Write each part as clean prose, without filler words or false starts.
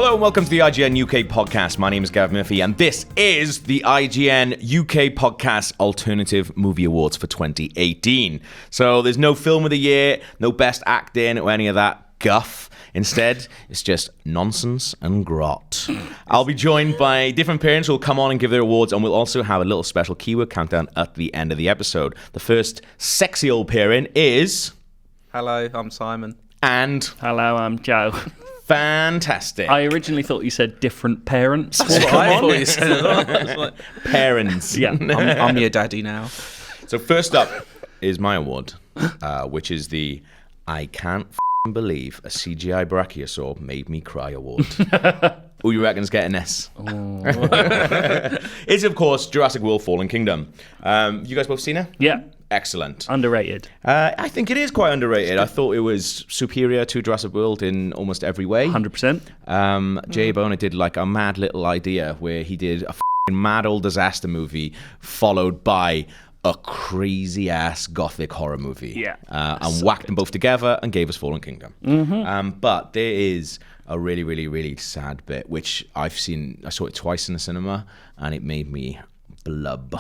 Hello and welcome to the IGN UK Podcast. My name is Gav Murphy and this is the IGN UK Podcast Alternative Movie Awards for 2018. So there's no film of the year, no best acting or any of that guff. Instead, it's just nonsense and grot. I'll be joined by different parents who will come on and give their awards, and we'll also have a little special keyword countdown at the end of the episode. The first sexy old parent is... Hello, I'm Simon. And... Hello, I'm Joe. Fantastic. I originally thought you said different parents. I thought you said it. I was like, Parents. Yeah. I'm your daddy now. So first up is my award, which is the I Can't Believe a CGI Brachiosaur Made Me Cry award. Who you reckon's getting this? Oh. It's, of course, Jurassic World Fallen Kingdom. You guys both seen it? Yeah. Excellent. Underrated. I think it is quite underrated. I thought it was superior to Jurassic World in almost every way. 100%. Jay Boner did like a mad little idea where he did a mad old disaster movie followed by a crazy ass gothic horror movie. Yeah. And So whacked good. them both together and gave us Fallen Kingdom. But there is a really, really, really sad bit, which I saw it twice in the cinema, and it made me blub,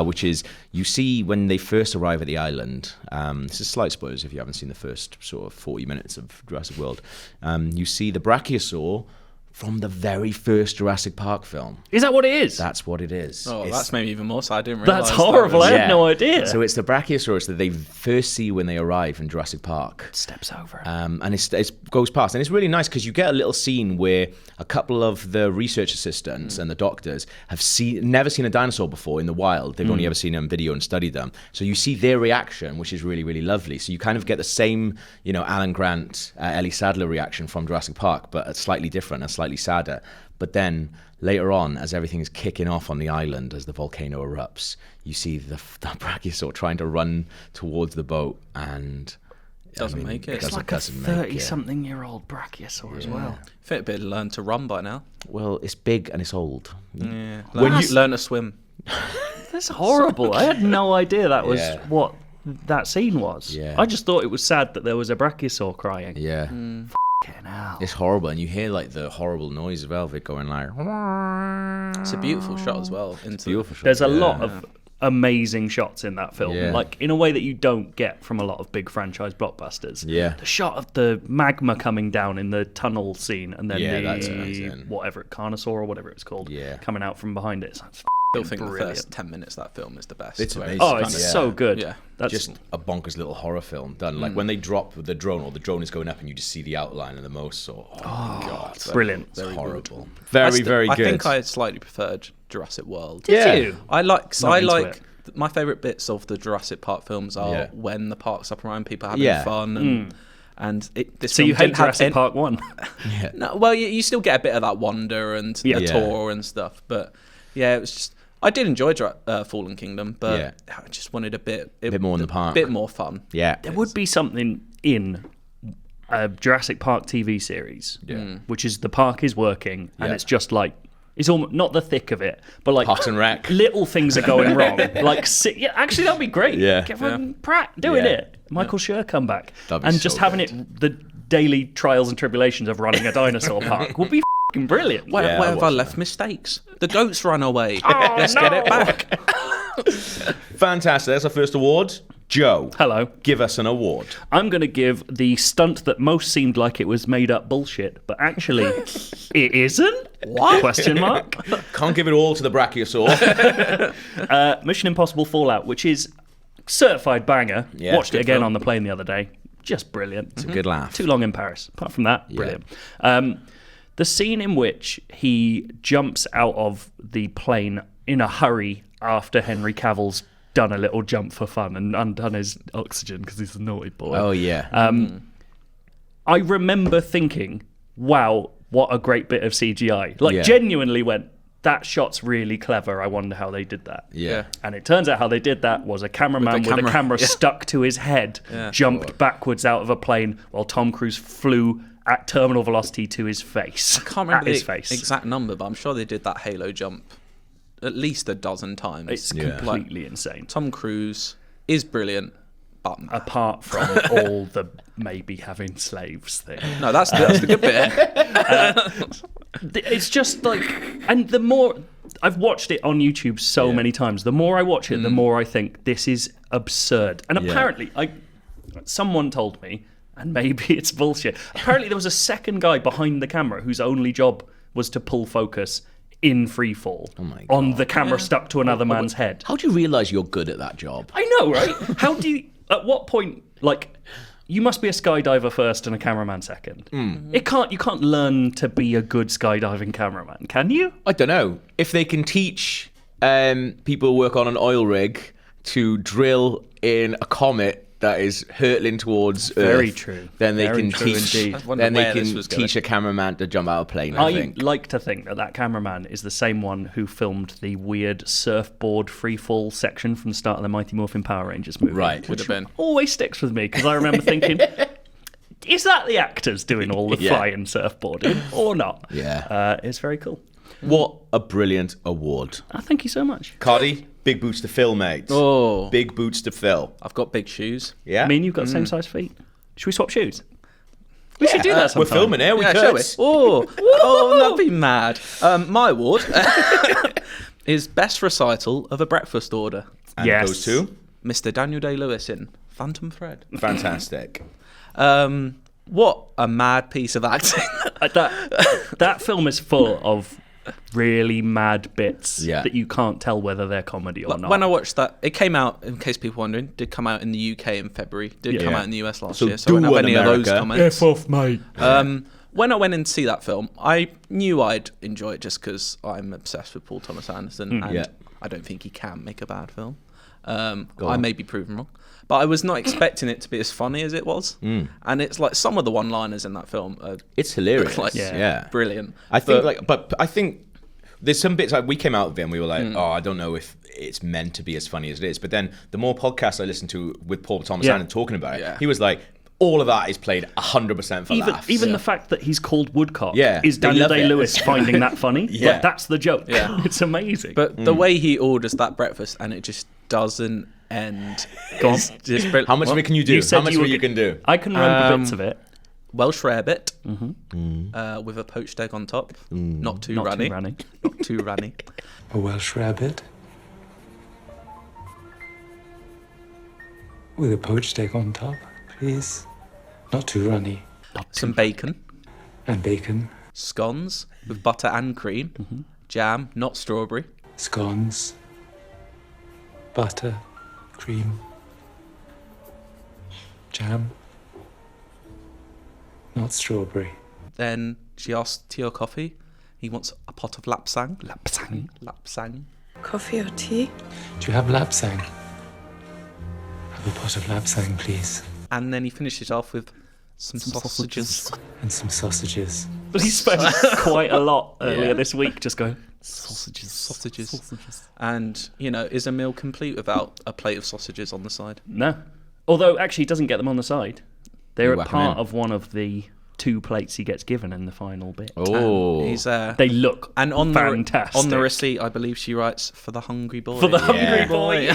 which is you see when they first arrive at the island. This is slight spoilers if you haven't seen the first sort of 40 minutes of Jurassic World. You see the Brachiosaur from the very first Jurassic Park film. Is that what it is? That's what it is. Oh, that's made me even more so. I didn't realise. That's horrible. I had no idea. So it's the Brachiosaurus that they first see when they arrive in Jurassic Park. Steps over. And it goes past. And it's really nice because you get a little scene where a couple of the research assistants and the doctors have never seen a dinosaur before in the wild. They've only ever seen them on video and studied them. So you see their reaction, which is really, really lovely. So you kind of get the same, Alan Grant, Ellie Sadler reaction from Jurassic Park, but it's slightly different and slightly sadder. But then later on, as everything is kicking off on the island, as the volcano erupts, you see the Brachiosaur trying to run towards the boat and Doesn't make it. It's like a 30-something-year-old Brachiosaur as well. I think it'd be learned to run by now. Well, it's big and it's old. Yeah. When you learn to swim. That's horrible. I had no idea that was Yeah. what that scene was. Yeah. I just thought it was sad that there was a Brachiosaur crying. Yeah. Fucking hell. It's horrible, and you hear like the horrible noise of Velvet going like. It's a beautiful shot as well. Beautiful shot. There's a yeah. lot of amazing shots in that film, Yeah. like in a way that you don't get from a lot of big franchise blockbusters. Yeah. The shot of the magma coming down in the tunnel scene, and then Yeah, that's the amazing. Carnosaur or whatever it's called, Yeah. coming out from behind it. I still think brilliant. the first 10 minutes of that film is the best. It's Where amazing. Oh, Kind it's of- so good. Yeah. That's Just a bonkers little horror film done. Like when they drop the drone, or the drone is going up, and you just see the outline of the mosaur. Oh my god, brilliant. It's Very horrible. I Very, st- very good. I think I slightly preferred Jurassic World. Did Yeah. you? I like Not into it. my favourite bits of the Jurassic Park films are Yeah. when the park's up around, people having Yeah. fun, and this So film you hate didn't have Jurassic any- Park 1? No, well, you still get a bit of that wonder and Yeah. the Yeah. tour and stuff, but yeah, it was just I did enjoy Fallen Kingdom, but Yeah. I just wanted a bit more in the park. bit more fun. Yeah. There would be something in a Jurassic Park TV series, which is the park is working, and Yeah. it's just like, it's almost not the thick of it, but like Parks and Rec. little things are going wrong. Like, yeah, actually, that'd be great. Yeah. Get fucking Pratt doing Yeah. it. Michael Schur come back, That'd be and so just having good. it the daily trials and tribulations of running a dinosaur park would be fucking brilliant. Where, Yeah, where I have I watched left mistakes? The goats run away. Oh, Let's get it no. back. Fantastic. That's our first award. Joe, Hello. give us an award. I'm going to give the stunt that most seemed like it was made up bullshit, but actually it isn't? What? Question mark. Can't give it all to the Brachiosaur. Mission Impossible Fallout, which is certified banger. Yeah, Watched it good again film. on the plane the other day. Just brilliant. It's a good laugh. Too long in Paris. Apart from that, brilliant. The scene in which he jumps out of the plane in a hurry after Henry Cavill's done a little jump for fun and undone his oxygen because he's a naughty boy. Oh yeah. I remember thinking, wow, what a great bit of CGI. Like, Yeah. genuinely went, that shot's really clever. I wonder how they did that. Yeah. And it turns out how they did that was a cameraman with a camera. camera stuck to his head, jumped backwards out of a plane while Tom Cruise flew at terminal velocity to his face. I can't remember at his the face. exact number, but I'm sure they did that Halo jump at least a dozen times. It's completely insane. Tom Cruise is brilliant, butt man. apart from all the maybe having slaves thing. No, that's the good bit. It's just like, and the more I've watched it on YouTube so many times, the more I watch it, the more I think this is absurd. And apparently, someone told me, and maybe it's bullshit. Apparently, there was a second guy behind the camera whose only job was to pull focus in free fall on the camera stuck to another man's head. How do you realise you're good at that job? I know, right? How do you? At what point? Like, you must be a skydiver first and a cameraman second. You can't learn to be a good skydiving cameraman, can you? I don't know. If they can teach people who work on an oil rig to drill in a comet that is hurtling towards Very Earth, true. then they Very can true teach. indeed. I wonder Then they where this can was going. teach a cameraman to jump out of a plane. I think. like to think that cameraman is the same one who filmed the weird surfboard freefall section from the start of the Mighty Morphin Power Rangers movie. Right. Could have been. Always sticks with me because I remember thinking, is that the actors doing all the Yeah. flying surfboarding or not? Yeah. It's very cool. What a brilliant award, Thank you so much. Cardi. Big boots to fill, mate. Oh, Big boots to fill. I've got big shoes. Yeah. I mean, you've got the same size feet. Should we swap shoes? We should do that We're sometime. filming here. We Yeah, could. shall we? Oh, that'd be mad. My award is best recital of a breakfast order. And Yes. it goes to Mr. Daniel Day-Lewis in Phantom Thread. fantastic. What a mad piece of acting. That film is full of really mad bits Yeah. that you can't tell whether they're comedy or not. When I watched that, it came out, in case people are wondering, did come out in the UK in February, did come Yeah. out in the US last So year, so I don't do have an any of those America. comments. off, mate. When I went in to see that film, I knew I'd enjoy it just because I'm obsessed with Paul Thomas Anderson, and Yeah. I don't think he can make a bad film. Go I on. may be proven wrong, but I was not expecting it to be as funny as it was. And it's like some of the one-liners in that film are It's hilarious. like Yeah. brilliant. I think, but I think there's some bits like we came out of it and we were like, oh, I don't know if it's meant to be as funny as it is. But then the more podcasts I listened to with Paul Thomas Anderson talking about it, he was like, all of that is played 100% for laughs. Even the fact that he's called Woodcock Yeah, is they Daniel love it. Day-Lewis finding that funny. Yeah. Like, that's the joke. Yeah. It's amazing. But the way he orders that breakfast and it just doesn't end. Go on. It's just brilliant. How much of it can you do? You said How much you of were it you go- can do? I can remember bits of it. Welsh rarebit with a poached egg on top. Not too Not runny. too runny. Not too runny. A Welsh rabbit with a poached egg on top, please. Not too runny. Some bacon. And bacon, Scones with butter and cream. Jam, not strawberry. scones, butter, cream, jam, not strawberry. Then she asks tea or coffee. He wants a pot of lapsang. Lapsang. Lapsang. Coffee or tea? Do you have lapsang? Have a pot of lapsang, please. And then he finishes off with some sausages. And some sausages. But he spent quite a lot earlier this week just going, sausages. Sausages. And, you know, is a meal complete without a plate of sausages on the side? No. Although, actually, he doesn't get them on the side. They're You whack 'em part in. of one of the 2 plates he gets given in the final bit. Oh. He's They look and on fantastic. the receipt, I believe she writes, for the hungry boy. For the hungry Yeah. boy.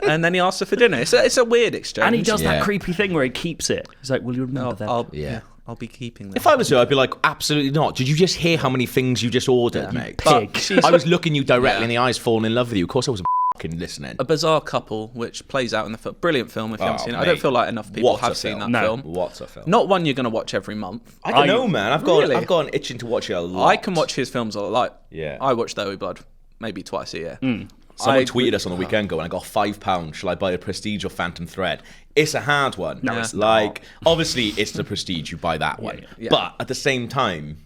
And then he asks her for dinner. It's a weird exchange. And he does Yeah. that creepy thing where he keeps it. He's like, will you remember that? I'll be keeping that. If I was her, I'd be like, absolutely not. Did you just hear how many things you just ordered, mate? pig. she's I was looking you directly in the eyes, falling in love with you. Of course I was fucking listening. a bizarre couple, which plays out in the film. Brilliant film if you haven't Oh, seen it. I don't mate. feel like enough people What a have seen film. that No. film. What a film. Not one you're going to watch every month. I don't know, man. I've Really? got an itching to watch it a lot. I can watch his films a lot. Like, Yeah. I watch The Holy Blood maybe twice a year. Someone I- tweeted us on the weekend going, I got £5. Shall I buy a Prestige or Phantom Thread? It's a hard one. No, it's like, obviously, it's the Prestige. You buy that one. Yeah. But at the same time,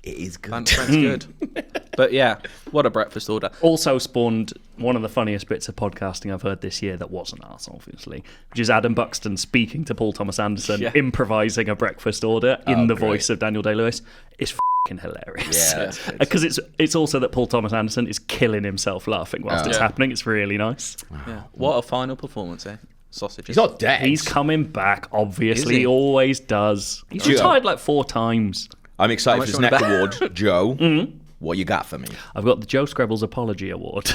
it is good. Phantom Thread's good. But yeah, what a breakfast order. Also spawned one of the funniest bits of podcasting I've heard this year that wasn't us, obviously, which is Adam Buxton speaking to Paul Thomas Anderson, Yeah. improvising a breakfast order in the great. voice of Daniel Day-Lewis. It's fucking hilarious. Yeah, that's good. Because it's also that Paul Thomas Anderson is killing himself laughing whilst it's Yeah. happening. It's really nice. Yeah. What a final performance, eh? Sausages. He's not dead. He's coming back, obviously. Is he? He always does. He's Joe. retired like 4 times. I'm excited for much his you wanna next award. Joe, what you got for me? I've got the Joe Screbbles Apology Award.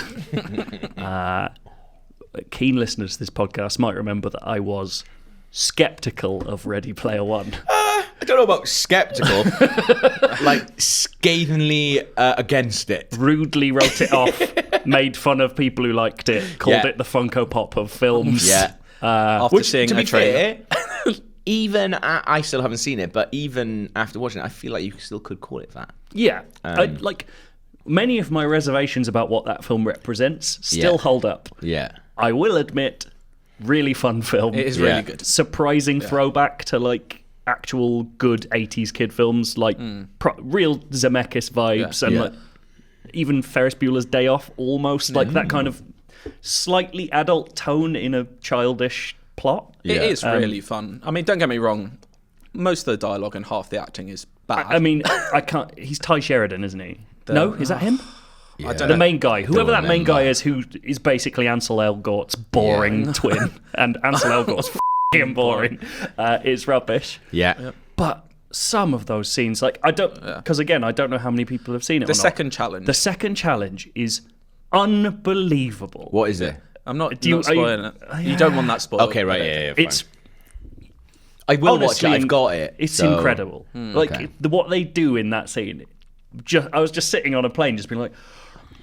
keen listeners to this podcast might remember that I was skeptical of Ready Player One. I don't know about skeptical, like scathingly against it. Rudely wrote it off, made fun of people who liked it, called it the Funko Pop of films. Yeah. After seeing to a be trailer. fair, even I still haven't seen it, but even after watching it, I feel like you still could call it that. Yeah. Like many of my reservations about what that film represents still hold up. Yeah. I will admit, really fun film. It is really good. Surprising throwback to like actual good 80s kid films, like real Zemeckis vibes and like even Ferris Bueller's Day Off, almost like that kind of slightly adult tone in a childish plot. It is really fun. I mean, don't get me wrong. Most of the dialogue and half the acting is bad. I mean, I can't. He's Ty Sheridan, isn't he? No, is that him? Yeah. The main guy, whoever that main guy remember. is, who is basically Ansel Elgort's boring twin, and Ansel Elgort's f***ing boring, is rubbish. Yeah. But some of those scenes, like I don't, because again, I don't know how many people have seen it. The second challenge. The second challenge is unbelievable. What is it? I'm not, Do you- not are you- spoiling it. You don't want that spoiled. Okay, right. Yeah. Fine. It's I will honestly, watch it. I've got it. It's so- incredible. Like okay. what they do in that scene. I was just sitting on a plane, just being like,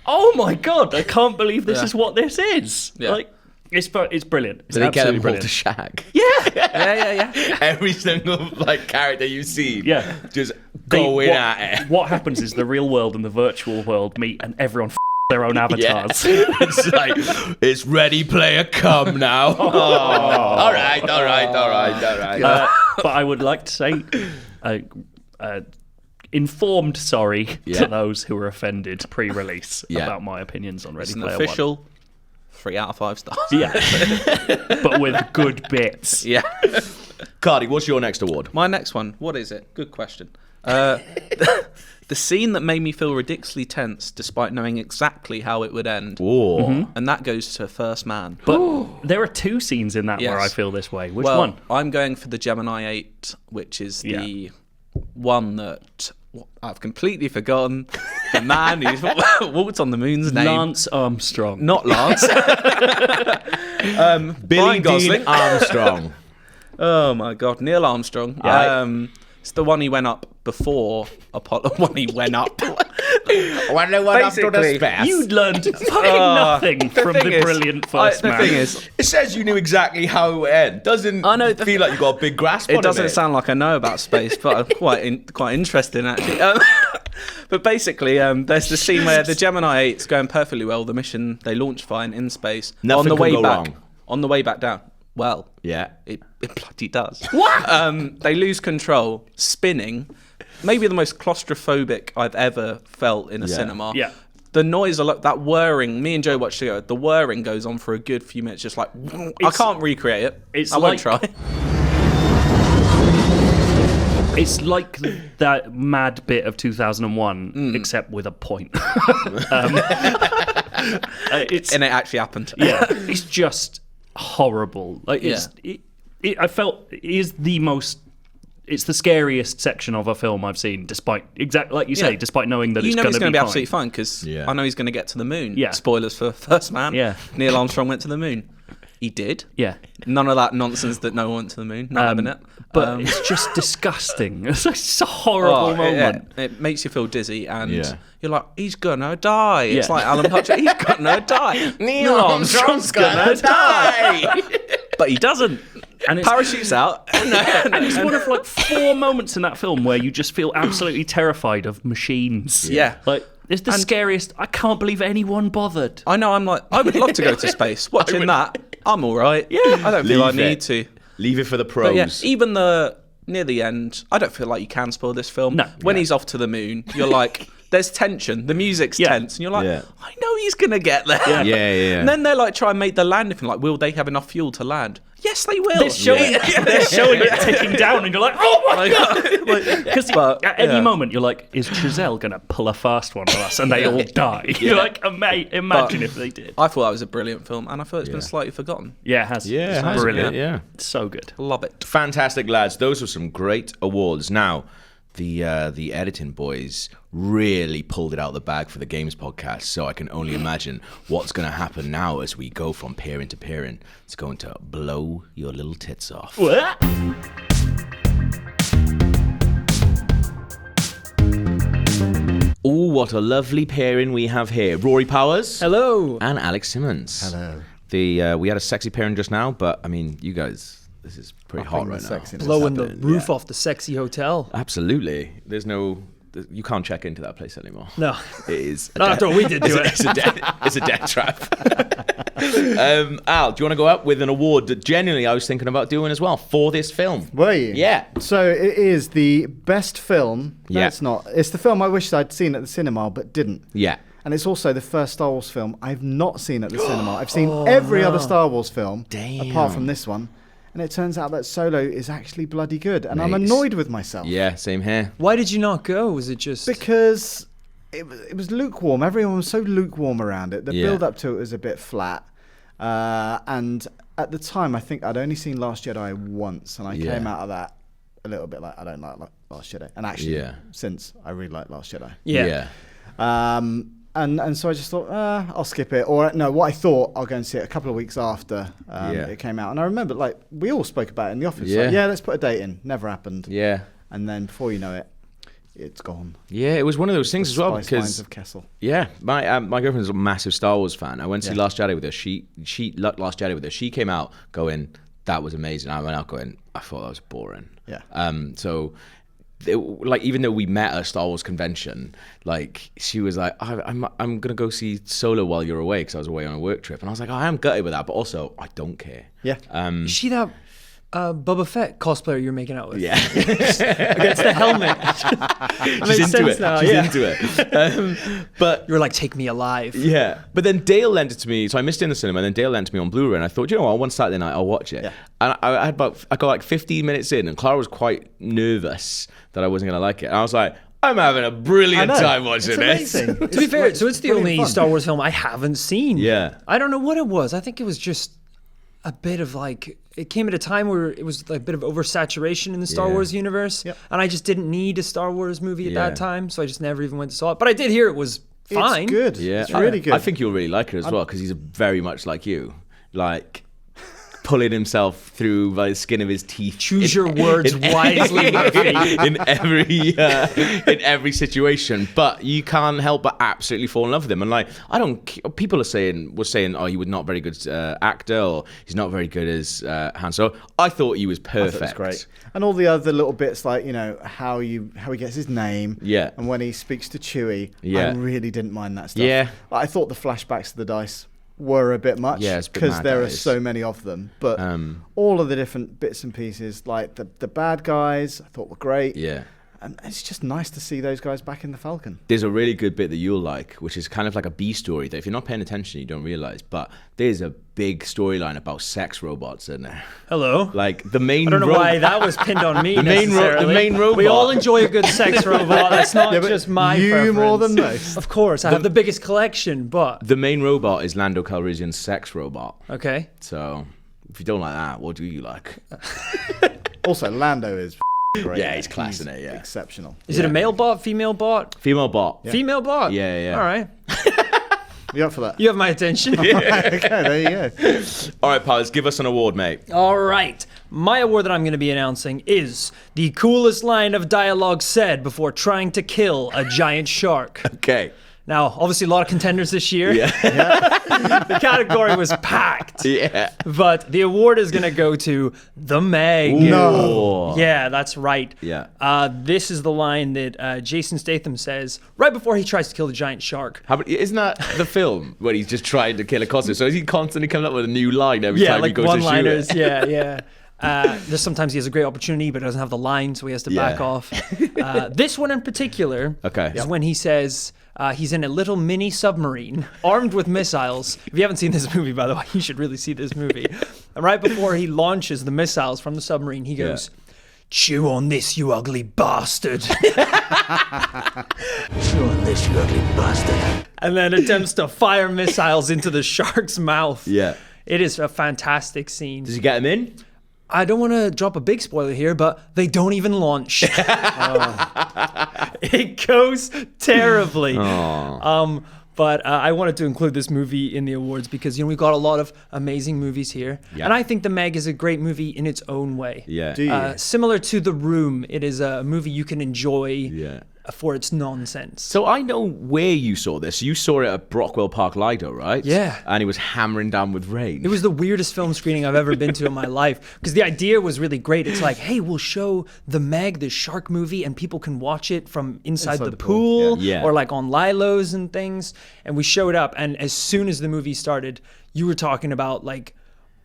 "Oh my god, I can't believe this is what this is!" Yeah. Like, it's brilliant. It's Do they get absolutely them all brilliant. to shag? Yeah. Every single like character you see, Yeah. just They- going what, at it. What happens is the real world and the virtual world meet, and everyone their own avatars. It's like it's Ready Player Come now. All right. But I would like to say, informed sorry to those who were offended pre-release about my opinions on Ready It's an Player official 3 out of 5 stars. One. Yeah, but with good bits. Yeah. Cardi, what's your next award? My next one, what is it? Good question. The scene that made me feel ridiculously tense despite knowing exactly how it would end. Oh, And that goes to First Man. But there are 2 scenes in that where I Yes. feel this way. Which well, one? I'm going for the Gemini 8, which is the one that I've completely forgotten. The man who walked on the moon's name. Lance Armstrong. Not Lance. Billy Ryan Gosling. Dean Armstrong. Oh my God, Neil Armstrong. Right. It's the one he went up before Apollo. When he went up. When they went up to the Basically, space. You learned fucking nothing from thing the is, brilliant First Man. The thing is, It says you knew exactly how it would end. Doesn't I know, feel like you got a big grasp on it. it doesn't sound like I know about space, but quite interesting actually. But basically, there's the scene where the Gemini 8's going perfectly well. The mission, they launch fine in space. Nothing on the can way go back, wrong. On the way back down. Well, Yeah. it bloody does. What? They lose control, spinning. Maybe the most claustrophobic I've ever felt in a cinema. Yeah. The noise, that whirring, me and Joe watched together, the whirring goes on for a good few minutes, just like, I can't recreate it. it's I won't like- try. It's like that mad bit of 2001, except with a point. It's And it actually happened. yeah, it's just horrible. Like I felt it is the most. It's the scariest section of a film I've seen, despite like you say, Yeah. despite knowing that You it's know going he's to going to be fine. absolutely fine because I know he's going to get to the moon. Yeah. Spoilers for First Man. Yeah. Neil Armstrong went to the moon. He did. Yeah, None of that nonsense that no one went to the moon. Not having it. but it's just disgusting. It's a horrible moment. It makes you feel dizzy and Yeah. you're like, he's gonna die. It's Yeah. like Alan Partridge, he's gonna die. Neil Armstrong's gonna die. But he doesn't. And it's, Parachutes out. and it's one of like 4 moments in that film where you just feel absolutely terrified of machines. Yeah. Like it's the scariest. I can't believe anyone bothered. I know, I'm like, I would love to go to space. Watching that, I'm all right. Yeah. I don't feel I Leave need it. to. Leave it for the pros. But yeah, even near the end, I don't feel like you can spoil this film. No. When he's off to the moon, you're like, there's tension. The music's tense, and you're like, Yeah. I know he's gonna get there. Yeah. And then they like try and make the landing thing like, will they have enough fuel to land? Yes, they will. They're showing, they're showing it ticking down, and you're like, oh my god! Because at any moment you're like, is Giselle gonna pull a fast one on us, and they all die? You're like, imagine if they did. I thought that was a brilliant film, and I thought it's been slightly forgotten. Yeah, it has. Yeah, It's it has a brilliant. bit, yeah. It's so good. Love it. Fantastic, lads. Those were some great awards. Now, the editing boys really pulled it out of the bag for the games podcast. So I can only imagine what's going to happen now as we go from peering to peering. It's going to blow your little tits off. What? Oh, what a lovely pairing we have here. Rory Powers. Hello. And Alex Simmons. Hello. We had a sexy pairing just now, but I mean, you guys, this is pretty hot right now. Blowing the roof off the sexy hotel. Absolutely. You can't check into that place anymore. No. It is. Not after we did do it. It's a death trap. Al, do you want to go up with an award that genuinely I was thinking about doing as well for this film? Were you? Yeah. So it is the best film. No, Yeah. it's not. It's the film I wished I'd seen at the cinema but didn't. Yeah. And it's also the first Star Wars film I've not seen at the cinema. I've seen every other Star Wars film apart from this one. And it turns out that Solo is actually bloody good. And I'm Mate. annoyed with myself. Yeah, same here. Why did you not go? Was it just... Because it was lukewarm. Everyone was so lukewarm around it. The Yeah. build up to it was a bit flat. And at the time, I think I'd only seen Last Jedi once. And I Yeah. came out of that a little bit like, I don't like Last Jedi. And actually, Yeah. since I really like Last Jedi. Yeah. And so I just thought, I'll skip it. Or no, what I thought, I'll go and see it a couple of weeks after it came out. And I remember, like, we all spoke about it in the office. Yeah. Like, let's put a date in. Never happened. Yeah. And then before you know it, it's gone. Yeah, it was one of those things as well Spice Mines because of Kessel. yeah, my girlfriend's a massive Star Wars fan. I went to see Last Jedi with her. She Last Jedi with her. She came out going, that was amazing. I went out going, I thought that was boring. Yeah. So like, even though we met at a Star Wars convention, like, she was like, I'm gonna go see Solo while you're away, because I was away on a work trip, and I was like, I am gutted with that, but also I don't care. Yeah. Is she that Boba Fett cosplayer you're making out with? Yeah. Against the helmet. She's into it. She's into it. But You were like, take me alive. yeah, but then Dale lent it to me, so I missed it in the cinema, and then Dale lent it to me on Blu-ray, and I thought, you know what, one Saturday night I'll watch it. Yeah. And I got like 15 minutes in, and Clara was quite nervous that I wasn't going to like it. And I was like, I'm having a brilliant time watching this. Amazing. To be fair, so it's the brilliant only fun. Star Wars film I haven't seen. Yeah. I don't know what it was. I think it was just a bit of like, it came at a time where it was like a bit of oversaturation in the Star Yeah. Wars universe. Yep. And I just didn't need a Star Wars movie at Yeah. that time. So I just never even went to saw it. But I did hear it was fine. It's good. Yeah, It's really good. I think you'll really like it as well, because he's very much like you, like pulling himself through by the skin of his teeth. Choose your words wisely, Murphy. in every situation, but you can't help but absolutely fall in love with him. And like, people were saying, oh, he was not very good actor, or he's not very good as Han Solo. I thought he was perfect. That's great. And all the other little bits, like, you know, how he gets his name. Yeah. And when he speaks to Chewie, Yeah. I really didn't mind that stuff. Yeah. Like, I thought the flashbacks to the dice were a bit much. Yeah, it's a bit because mad, there that are is. so many of them. But all of the different bits and pieces, like the bad guys, I thought were great. Yeah. And it's just nice to see those guys back in the Falcon. There's a really good bit that you'll like, which is kind of like a B story that if you're not paying attention, you don't realize. But there's a big storyline about sex robots in there. Hello. Like the main. I don't know why that was pinned on me. The main robot. We all enjoy a good sex robot. That's not Yeah, but just my you preference. more than most. Of course, I have the biggest collection, but The main robot is Lando Calrissian's sex robot. okay. So if you don't like that, what do you like? Also, Lando is great. Yeah, he's class in it, yeah. Exceptional. Is it a male bot, female bot? Female bot. Female bot. Yeah. All right. You up for that? You have my attention. Okay, there you go. All right, pals, give us an award, mate. All right. My award that I'm going to be announcing is the coolest line of dialogue said before trying to kill a giant shark. Okay. Now, obviously, a lot of contenders this year. Yeah. The category was packed. Yeah. But the award is going to go to The Meg. No. Yeah, that's right. Yeah. This is the line that Jason Statham says right before he tries to kill the giant shark. Isn't that the film where he's just trying to kill a costume? So is he constantly coming up with a new line every time he goes to shoot one-liners. it? Yeah. There's sometimes he has a great opportunity, but doesn't have the line, so he has to back Yeah. off. This one in particular is when he says he's in a little mini submarine armed with missiles. If you haven't seen this movie, by the way, you should really see this movie. And right before he launches the missiles from the submarine, he goes, "Chew on this, you ugly bastard." Chew on this, you ugly bastard. And then attempts to fire missiles into the shark's mouth. Yeah. It is a fantastic scene. Does he get him in? I don't want to drop a big spoiler here, but they don't even launch. It goes terribly. But I wanted to include this movie in the awards because, we've got a lot of amazing movies here. Yeah. And I think The Meg is a great movie in its own way. Yeah. Do you? Similar to The Room, it is a movie you can enjoy for its nonsense. So I know where you saw this. You saw it at Brockwell Park Lido, right? Yeah. And it was hammering down with rain. It was the weirdest film screening I've ever been to in my life because the idea was really great. It's like, hey, we'll show The Meg, the shark movie, and people can watch it from inside the pool or like on lilos and things. And we showed up, and as soon as the movie started, you were talking about like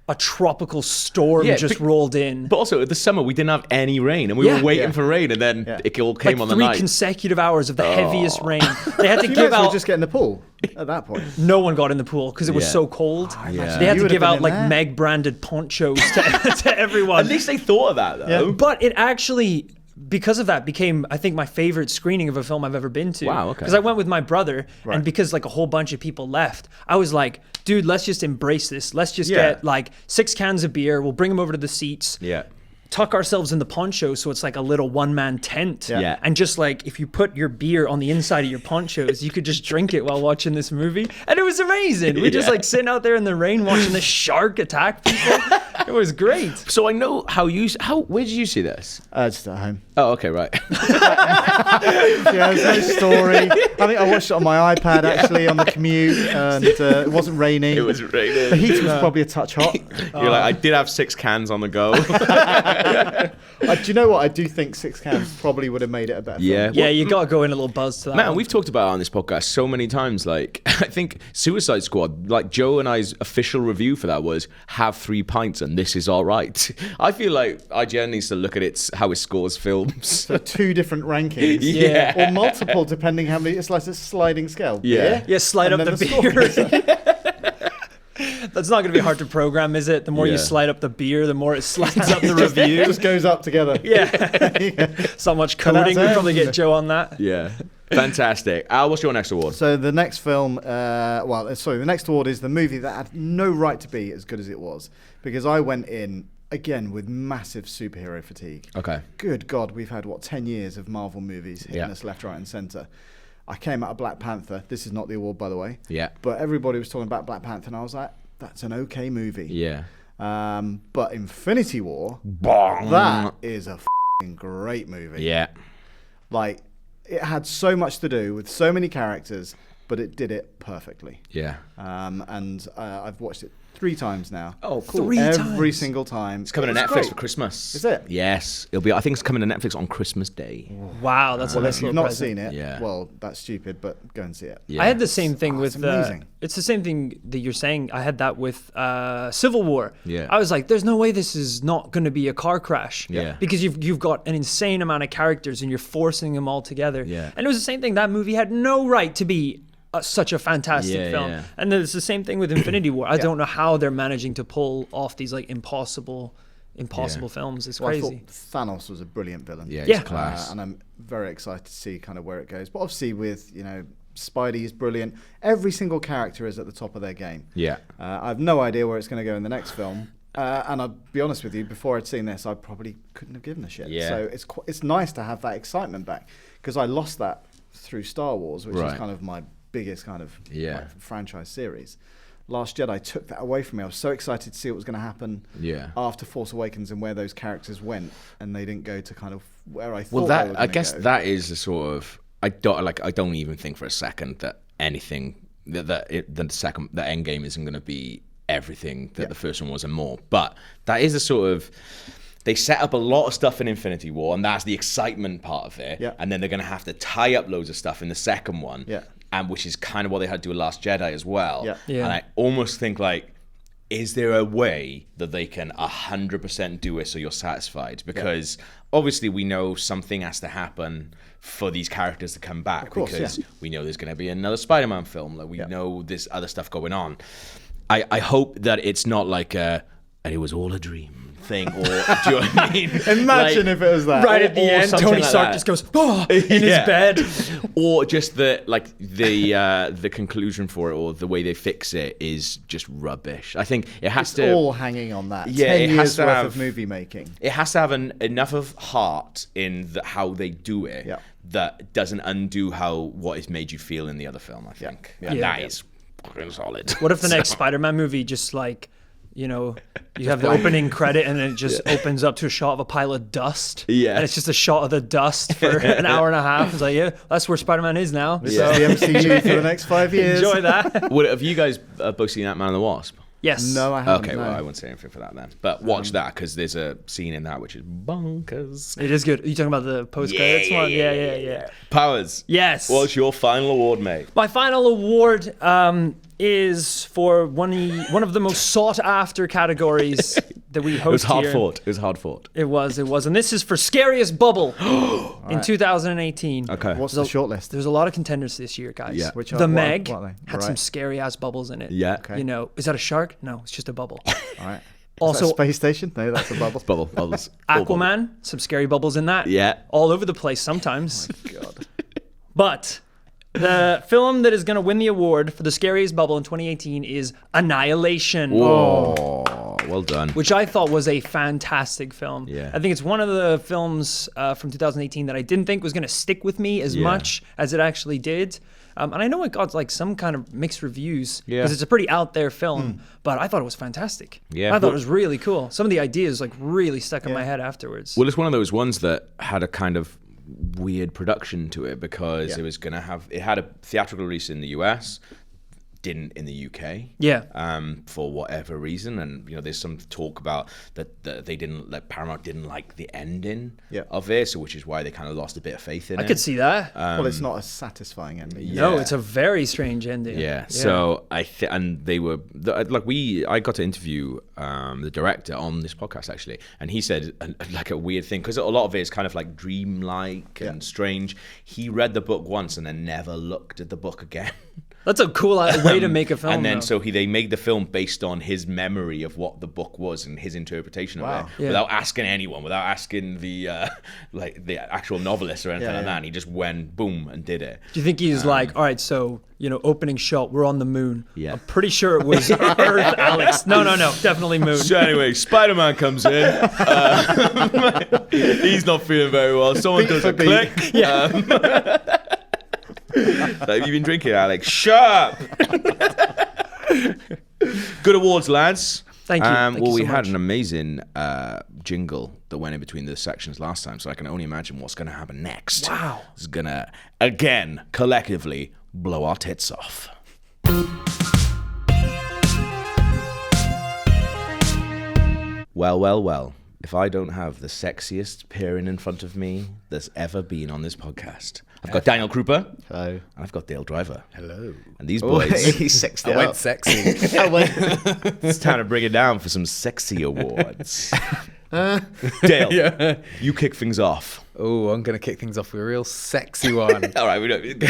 a tropical storm rolled in. But also, the summer, we didn't have any rain, and we were waiting for rain, and then it all came on the night. 3 consecutive hours of the heaviest rain. They had to give out... just get in the pool at that point. No one got in the pool because it was so cold. They had to give out like Meg-branded ponchos to everyone. At least they thought of that, though. Yeah. But it actually... because of that, became, I think, my favorite screening of a film I've ever been to. Wow, okay. Because I went with my brother, and because like a whole bunch of people left, I was like, dude, let's just embrace this. Let's just get like 6 cans of beer. We'll bring them over to the seats. Yeah. Tuck ourselves in the poncho so it's like a little one-man tent. Yeah. And just like, if you put your beer on the inside of your ponchos, you could just drink it while watching this movie. And it was amazing. We're just like sitting out there in the rain watching the shark attack people. It was great. So I know where did you see this? Just at home. Oh, okay, right. There's no story. I think I watched it on my iPad actually on the commute, and it wasn't raining. It was raining. The heat was probably a touch hot. You're like, I did have 6 cans on the go. Do you know what? I do think 6 cans probably would have made it a better film. Yeah, you got to go in a little buzz to that. Man, we've talked about it on this podcast so many times. Like, I think Suicide Squad, like Joe and I's official review for that was have 3 pints and this is all right. I feel like IGN needs to look at how it scores films. So 2 different rankings. Yeah. Or multiple, depending how many. It's like a sliding scale. Yeah. Yeah, slide up the beer. That's not going to be hard to program, is it? The more you slide up the beer, the more it slides up the review. It just goes up together. Yeah. So much coding. We'll probably get Joe on that. Yeah. Fantastic. Al, what's your next award? So the next film, the next award is the movie that had no right to be as good as it was. Because I went in, again, with massive superhero fatigue. Okay. Good God, we've had, 10 years of Marvel movies hitting us left, right and centre. I came out of Black Panther. This is not the award, by the way. Yeah. But everybody was talking about Black Panther, and I was like, that's an okay movie. Yeah. But Infinity War, that is a f***ing great movie. Yeah. Like, it had so much to do with so many characters, but it did it perfectly. Yeah. And I've watched it 3 times now. Oh, cool. 3 Every times. single time. It's coming to Netflix great. for Christmas. Is it? Yes. I think it's coming to Netflix on Christmas Day. Wow, that's a Well, nice if you've little not present. seen it, Yeah. well, that's stupid, but go and see it. Yeah. I had the same thing it's with amazing. it's the same thing that you're saying. I had that with Civil War. Yeah. I was like, there's no way this is not going to be a car crash. Yeah. Because you've got an insane amount of characters and you're forcing them all together. Yeah. And it was the same thing. That movie had no right to be such a fantastic film. Yeah. And then it's the same thing with Infinity War. I don't know how they're managing to pull off these like impossible films. It's Well, I crazy. thought Thanos was a brilliant villain. Yeah, Yeah. it's class. And I'm very excited to see kind of where it goes. But obviously with, Spidey is brilliant. Every single character is at the top of their game. Yeah. I have no idea where it's going to go in the next film. And I'll be honest with you, before I'd seen this, I probably couldn't have given a shit. Yeah. So it's nice to have that excitement back, because I lost that through Star Wars, which is kind of my biggest kind of franchise series. Last Jedi took that away from me. I was so excited to see what was going to happen after Force Awakens and where those characters went, and they didn't go to kind of where I thought they were going to go. That is a sort of I don't even think for a second that anything the Endgame isn't going to be everything that the first one was and more. But that is a sort of, they set up a lot of stuff in Infinity War, and that's the excitement part of it. Yeah. And then they're going to have to tie up loads of stuff in the second one. Yeah. And which is kind of what they had to do with Last Jedi as well. Yeah. Yeah. And I almost think like, is there a way that they can 100% do it so you're satisfied? Because obviously we know something has to happen for these characters to come back, because we know there's going to be another Spider-Man film. Like we know there's other stuff going on. I hope that it's not like and it was all a dream thing, or do you know what I mean? Imagine if it was that. Right at the end, something Tony like Stark that. just goes in his bed. Or just the conclusion for it, or the way they fix it is just rubbish. I think it has It's to all hanging on that. Yeah, 10 it years has to worth have- of movie making. It has to have enough of heart in how they do it that doesn't undo what it's made you feel in the other film, I think. And that is fucking solid. What if the next Spider-Man movie just like, you know, you have the opening credit and then it just opens up to a shot of a pile of dust. Yeah. And it's just a shot of the dust for an hour and a half. It's like, yeah, that's where Spider-Man is now. This So is the MCU for the next 5 years. enjoy that. Have you guys both seen Ant-Man and the Wasp? Yes. No, I haven't. Okay, no. well, I won't say anything for that then. But watch that, because there's a scene in that which is bonkers. It is good. Are you talking about the post-credits one? Yeah. Powers. Yes. What's your final award, mate? My final award is for one of the most sought-after categories that we host It was hard here. fought. It was hard fought. It was. And this is for Scariest Bubble in 2018. Okay. What's the shortlist? There's a lot of contenders this year, guys. Yeah. Which The are- Meg what are they? had some Right. scary-ass bubbles in it. Yeah. Okay. You know, is that a shark? No, it's just a bubble. All right. Also, Is that Space Station? No, that's a bubble. Bubbles. All bubbles. Aquaman, some scary bubbles in that. Yeah. All over the place sometimes. God. But the film that is going to win the award for the scariest bubble in 2018 is Annihilation. Oh, well done. Which I thought was a fantastic film. Yeah. I think it's one of the films from 2018 that I didn't think was going to stick with me as much as it actually did. And I know it got like some kind of mixed reviews because it's a pretty out there film, but I thought it was fantastic. Yeah. I thought it was really cool. Some of the ideas like really stuck in my head afterwards. Well, it's one of those ones that had a kind of weird production to it, because it was going to it had a theatrical release in the US, didn't in the UK. Yeah. For whatever reason, and you know, there's some talk about that Paramount didn't like the ending of it, so which is why they kind of lost a bit of faith in it. I could see that. Well, it's not a satisfying ending. No, it's a very strange ending. Yeah. So and they were I got to interview the director on this podcast actually, and he said like a weird thing, because a lot of it is kind of like dreamlike and strange. He read the book once and then never looked at the book again. That's a cool way to make a film. And then though. they made the film based on his memory of what the book was and his interpretation of it, Yeah. without asking anyone, without asking the the actual novelist or anything like that. And he just went boom and did it. Do you think he's like, all right, so, you know, opening shot, we're on the moon. Yeah. I'm pretty sure it was Earth, Alex. No, definitely moon. So anyway, Spider-Man comes in. He's not feeling very well. Someone does a click. Have you been drinking, Alex? Shut up! Good awards, lads. Thank you. Thank Well, you we so had much. an amazing jingle that went in between the sections last time, so I can only imagine what's going to happen next. Wow. It's going to, again, collectively blow our tits off. Well. If I don't have the sexiest peering in front of me that's ever been on this podcast, I've got Daniel Krupa. Hello. And I've got Dale Driver. Hello. And these boys, He's sexed I went sexy. it's time to bring it down for some sexy awards. Dale, you kick things off. Oh, I'm going to kick things off with a real sexy one. All right, we don't.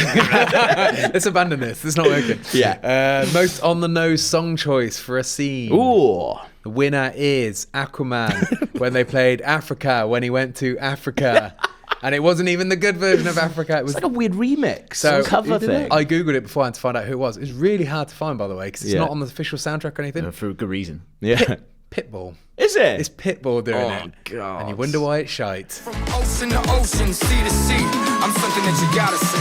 Let's abandon this. It's not working. Yeah. Most on-the-nose song choice for a scene. Ooh. The winner is Aquaman when they played Africa when he went to Africa. And it wasn't even the good version of Africa. It was It's like a weird remix. So cover thing. I googled it beforehand to find out who it was. It's really hard to find, by the way, because it's not on the official soundtrack or anything. For a good reason. Yeah. Pitbull. Is it? It's Pitbull doing it. God. And you wonder why it's shite. From ocean to ocean, sea to sea, I'm something that you gotta see.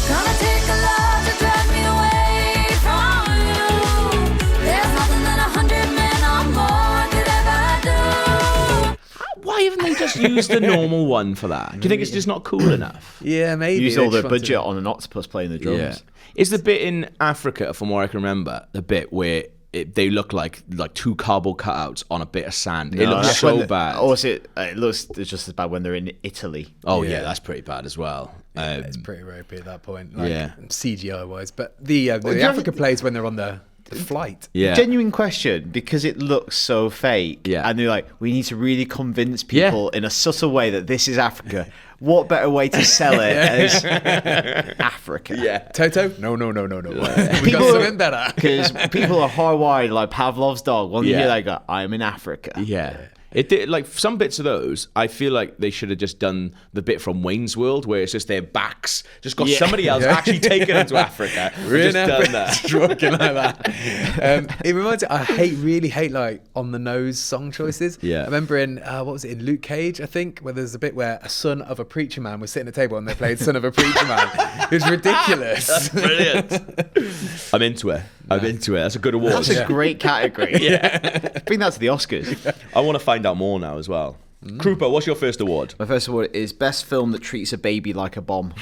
Gonna take a lot to drag me away from you. There's nothing that 100 men or more could ever do. Why haven't they just used the normal one for that? Do you think it's just not cool enough? Yeah, maybe. Use they all the just wanted- budget on an octopus playing the drums. Yeah. Is the bit in Africa, from what I can remember, the bit where they look like two cardboard cutouts on a bit of sand? It looks that's so when bad. Oh, it looks just as bad when they're in Italy. Oh yeah, that's pretty bad as well. It's pretty ropey at that point. Like, Yeah. CGI wise. But the Africa plays when they're on the flight. Yeah. Genuine question, because it looks so fake. Yeah. And they're like, we need to really convince people in a subtle way that this is Africa. what better way to sell it as Africa? Yeah. Toto? No. We got something better. Because people are hardwired like Pavlov's dog. When you hear that, go, I'm in Africa. Yeah. It did, like some bits of those. I feel like they should have just done the bit from Wayne's World where it's just their backs, just got somebody else actually taken them to Africa. Really done that, just walking like that. It reminds me. I really hate like on the nose song choices. Yeah. I remember in what was it in Luke Cage? I think where there's a bit where a son of a preacher man was sitting at a table and they played "Son of a Preacher Man." It was ridiculous. That's brilliant. I'm into it. That's a good award. That's a great category. Bring that to the Oscars. I want to find out more now as well. Krupa, what's your first award? My first award is Best Film That Treats a Baby Like a Bomb.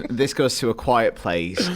This goes to A Quiet Place,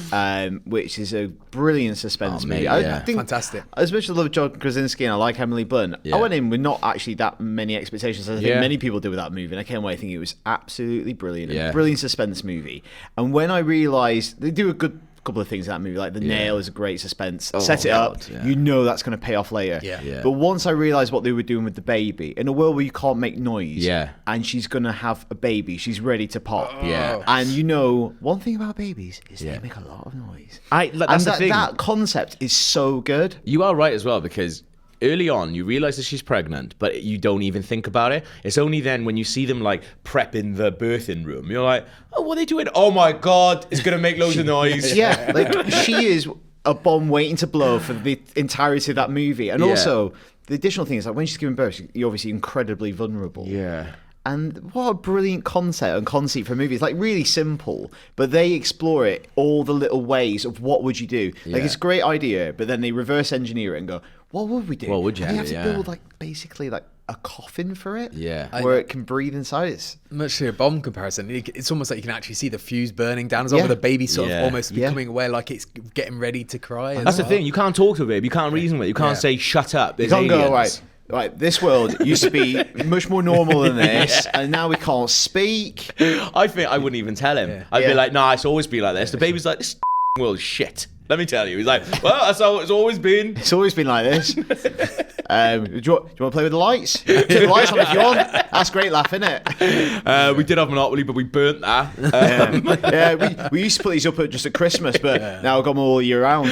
which is a brilliant suspense movie. I think, fantastic. As much as I love John Krasinski and I like Emily Blunt, I went in with not actually that many expectations as I think many people did with that movie, and I came away thinking it was absolutely brilliant. A brilliant suspense movie. And when I realised they do a good couple of things in that movie, like the nail is a great suspense. Set it up, you know that's going to pay off later. But once I realised what they were doing with the baby, in a world where you can't make noise, and she's going to have a baby, she's ready to pop. And you know, one thing about babies is they make a lot of noise. That concept is so good. You are right as well, because early on, you realise that she's pregnant, but you don't even think about it. It's only then when you see them like prepping the birthing room, you're like, oh, what are they doing? Oh my God, it's going to make loads of noise. Yeah, like she is a bomb waiting to blow for the entirety of that movie. And also, the additional thing is like when she's giving birth, you're obviously incredibly vulnerable. Yeah. And what a brilliant concept and conceit for a movie. It's like really simple, but they explore it all the little ways of what would you do. Like it's a great idea, but then they reverse engineer it and go, what would we do? What would you do? They have to build like basically like a coffin for it, Yeah. where it can breathe inside. It's much to a bomb comparison. It's almost like you can actually see the fuse burning down as well, with the baby sort of almost becoming aware, like it's getting ready to cry. That's the thing. You can't talk to a baby. You can't reason with it. You can't say, shut up. You can't go, right, this world used to be much more normal than this, and now we can't speak. I think I wouldn't even tell him. I'd be like, nah, it's always been like this. The baby's like, this world's shit. Let me tell you. He's like, well, that's how it's always been. It's always been like this. Do you want to play with the lights? Turn the lights on if you want. That's great laugh, isn't it? We did have Monopoly, but we burnt that. We used to put these up just at Christmas, but now I've got them all year round.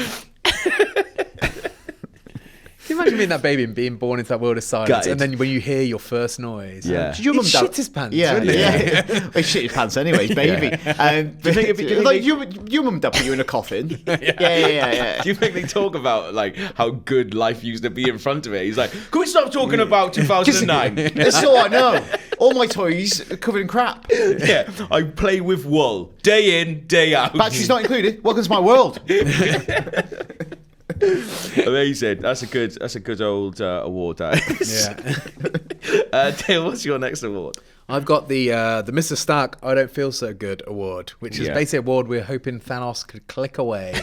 Can you imagine being that baby and being born into that world of silence, and then when you hear your first noise, did your mum shit his pants? Yeah. He shit his pants anyways, baby. Do you think your mum dad put you in a coffin? Yeah. Do you think they talk about like how good life used to be in front of it? He's like, can we stop talking about 2009? That's all I know. All my toys are covered in crap. Yeah, I play with wool day in, day out. Batteries not included. Welcome to my world. Amazing. That's a good old award. Dale, what's your next award? I've got the Mr. Stark I Don't Feel So Good award, which is basically an award we're hoping Thanos could click away,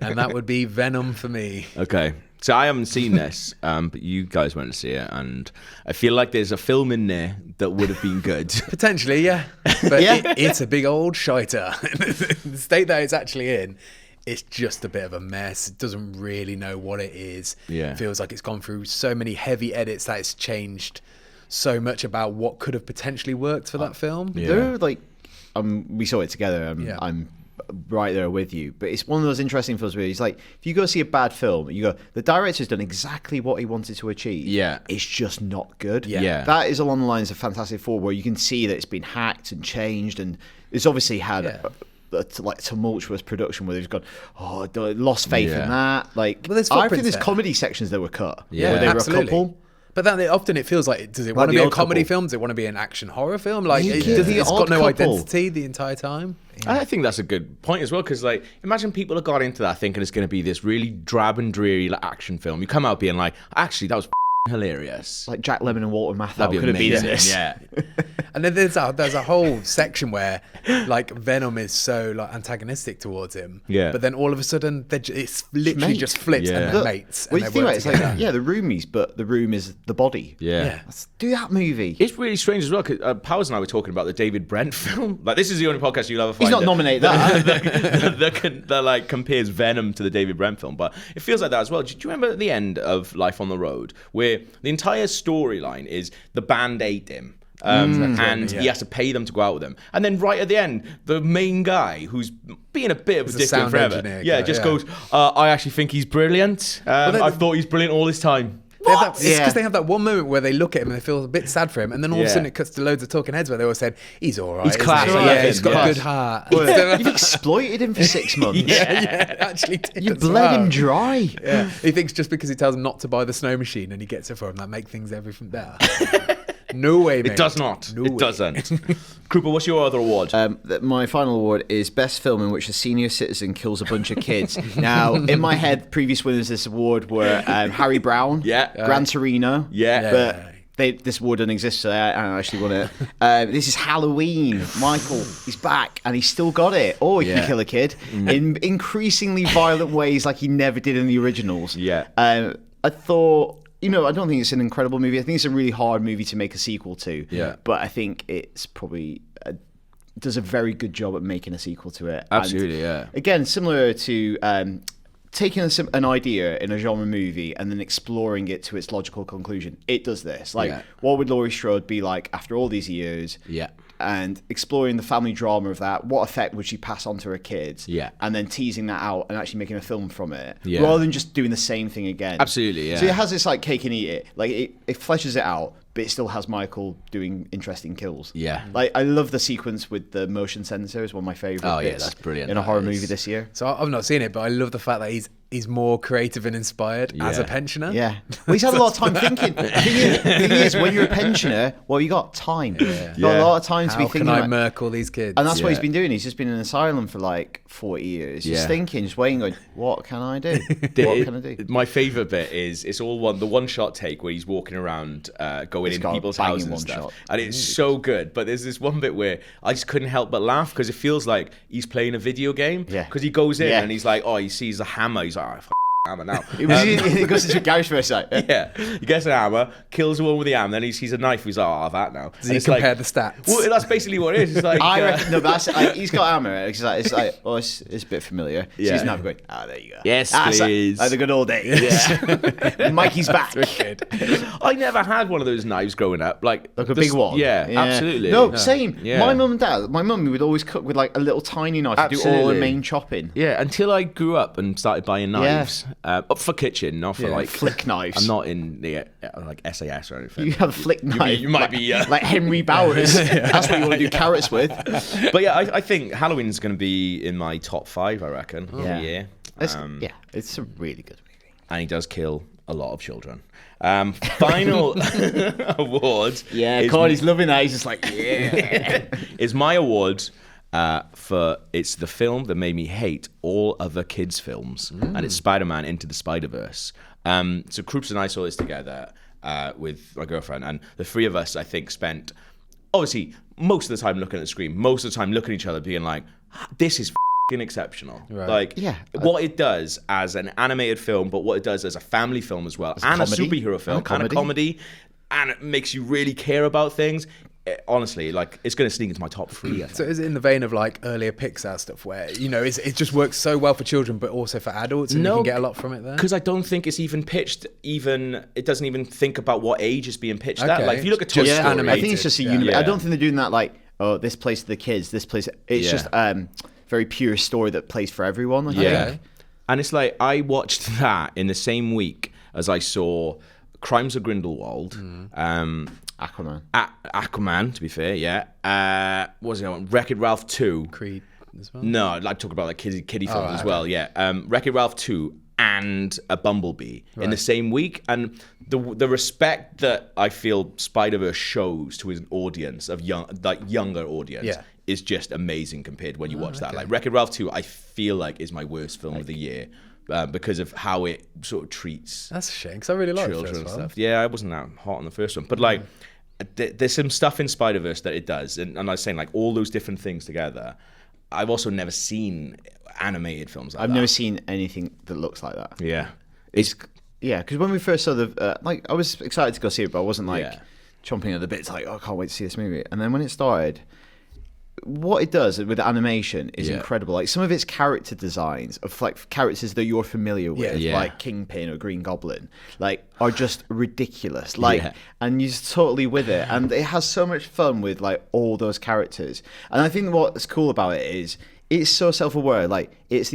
and that would be Venom for me. Okay. So I haven't seen this, but you guys went to see it, and I feel like there's a film in there that would have been good. Potentially, yeah. But it's a big old shiter. The state that it's actually in, it's just a bit of a mess. It doesn't really know what it is. Yeah. It feels like it's gone through so many heavy edits that it's changed so much about what could have potentially worked for that film. Yeah. There are like, we saw it together. I'm right there with you, but it's one of those interesting films where it's like, if you go see a bad film, you go, the director's done exactly what he wanted to achieve. Yeah. It's just not good. Yeah. That is along the lines of Fantastic Four, where you can see that it's been hacked and changed, and it's obviously had a tumultuous production where they've gone, lost faith in that. Like, I think there's comedy sections that were cut. Yeah, where they absolutely. were a couple. But then often it feels like, does it want to be a comedy film? Does it want to be an action horror film? Like, it's got no identity the entire time. I think that's a good point as well, because like, imagine people have got into that thinking it's going to be this really drab and dreary like, action film. You come out being like, actually, that was hilarious. Like Jack Lemmon and Walter Matthau could have been in this. Yeah. And then there's a whole section where like Venom is so like antagonistic towards him. Yeah. But then all of a sudden it's literally just flips and they're mates. Well, you think about it, it's like, the roomies, but the room is the body. Yeah. Let's do that movie. It's really strange as well, because Powers and I were talking about the David Brent film. Like, this is the only podcast you'll ever find. He's not nominated that. that like compares Venom to the David Brent film, but it feels like that as well. Do you remember at the end of Life on the Road, where the entire storyline is the band ate him? and he has to pay them to go out with him. And then right at the end, the main guy, who's being a bit of a dick in forever, goes, I actually think he's brilliant. I thought he's brilliant all this time. It's because they have that one moment where they look at him and they feel a bit sad for him, and then all of a sudden it cuts to loads of talking heads where they all said, he's all right. He's class. He's got a good heart. You've exploited him for 6 months. Actually did. You bled him dry. Yeah. He thinks just because he tells him not to buy the snow machine and he gets it for him, that makes things everything better. No way, mate. It does not. It doesn't. Cooper, what's your other award? My final award is Best Film in which a senior citizen kills a bunch of kids. Now, in my head, previous winners of this award were Harry Brown, Gran Torino, but this award doesn't exist, so I don't actually won it. This is Halloween. Michael, he's back, and he's still got it. Or he can kill a kid in increasingly violent ways like he never did in the originals. I thought... I don't think it's an incredible movie. I think it's a really hard movie to make a sequel to. Yeah. But I think it's probably does a very good job at making a sequel to it. Absolutely, Again, similar to taking an idea in a genre movie and then exploring it to its logical conclusion. It does this. What would Laurie Strode be like after all these years? Yeah. And exploring the family drama of that, what effect would she pass on to her kids? Yeah. And then teasing that out and actually making a film from it, rather than just doing the same thing again. Absolutely, yeah. So it has this cake and eat it. It fleshes it out, but it still has Michael doing interesting kills. Yeah. I love the sequence with the motion sensor. It's one of my favorite bits. That's brilliant. In a horror movie this year. So I've not seen it, but I love the fact that he's more creative and inspired as a pensioner. Yeah. Well, he's had a lot of time thinking. The thing is, when you're a pensioner, you got time. You got a lot of time to be thinking. How can I murk all these kids? And that's what he's been doing. He's just been in an asylum for 40 years. Just thinking, just waiting, going, what can I do? What can I do? My favourite bit is it's all the one-shot take where he's walking around going in people's houses and stuff. Shot. And it's so good. But there's this one bit where I just couldn't help but laugh because it feels like he's playing a video game. Yeah. Because he goes in and he's like, he sees a hammer. He's like, hammer now. He goes into a garage for a sec. Yeah, he gets an hammer, kills the one with the hammer, then he sees a knife. He's like, I'll have that now. Does he compare the stats? Well, that's basically what it is. It's like, I reckon, no, but he's got a hammer. It's a bit familiar. Yeah. Sees a knife going, there you go. Yes, please. Like the good old days. Yeah. Mikey's back. I never had one of those knives growing up. Like a big one? Yeah, absolutely. No, same. Yeah. My mum and dad, my mum would always cook with a little tiny knife to do all the main chopping. Yeah, until I grew up and started buying knives. For kitchen, not for flick knives. I'm not in the SAS or anything. You have a flick knife. You might be like Henry Bowers. That's what you want to do carrots with. But yeah, I think Halloween's going to be in my top 5. I reckon. Of the year. It's a really good movie, and he does kill a lot of children. Final award. Yeah, Corey's loving that. He's just like, is my award. It's the film that made me hate all other kids' films, and it's Spider-Man Into the Spider-Verse. So Krups and I saw this together with my girlfriend, and the three of us, I think, spent obviously most of the time looking at the screen, most of the time looking at each other, being like, "This is f***ing exceptional." Right. What it does as an animated film, but what it does as a family film as well, and a superhero film, and a comedy, and it makes you really care about things. Honestly, it's going to sneak into my top 3. So is it in the vein of earlier Pixar stuff where it just works so well for children but also for adults, and you can get a lot from it there? Because I don't think it's even pitched. It doesn't even think about what age it's being pitched at. If you look at Toy Story, animated. I think it's just I don't think they're doing that. This plays to the kids. This plays. It's just very pure story that plays for everyone. And it's I watched that in the same week as I saw Crimes of Grindelwald. Aquaman, to be fair, what was it? Wreck-It Ralph 2. Creed as well? No, I'd like to talk about kiddie films as well, Wreck-It Ralph 2 and a Bumblebee in the same week. And the respect that I feel Spider-Verse shows to his audience, of younger audience, is just amazing compared when you watch that. Wreck-It Ralph 2, I feel like is my worst film of the year. Because of how it sort of treats. That's a shame, because I really like children the first and one. stuff. Yeah, I wasn't that hot on the first one, but there's some stuff in Spider-Verse that it does, and I was saying all those different things together. I've also never seen animated films like that. I've never seen anything that looks like that. Yeah, because when we first saw I was excited to go see it, but I wasn't chomping at the bits. I can't wait to see this movie. And then when it started, what it does with animation is incredible. Like some of its character designs of like characters that you're familiar with, like Kingpin or Green Goblin, like are just ridiculous. Like, and you're just totally with it, and it has so much fun with like all those characters. And I think what's cool about it is it's so self-aware. Like it's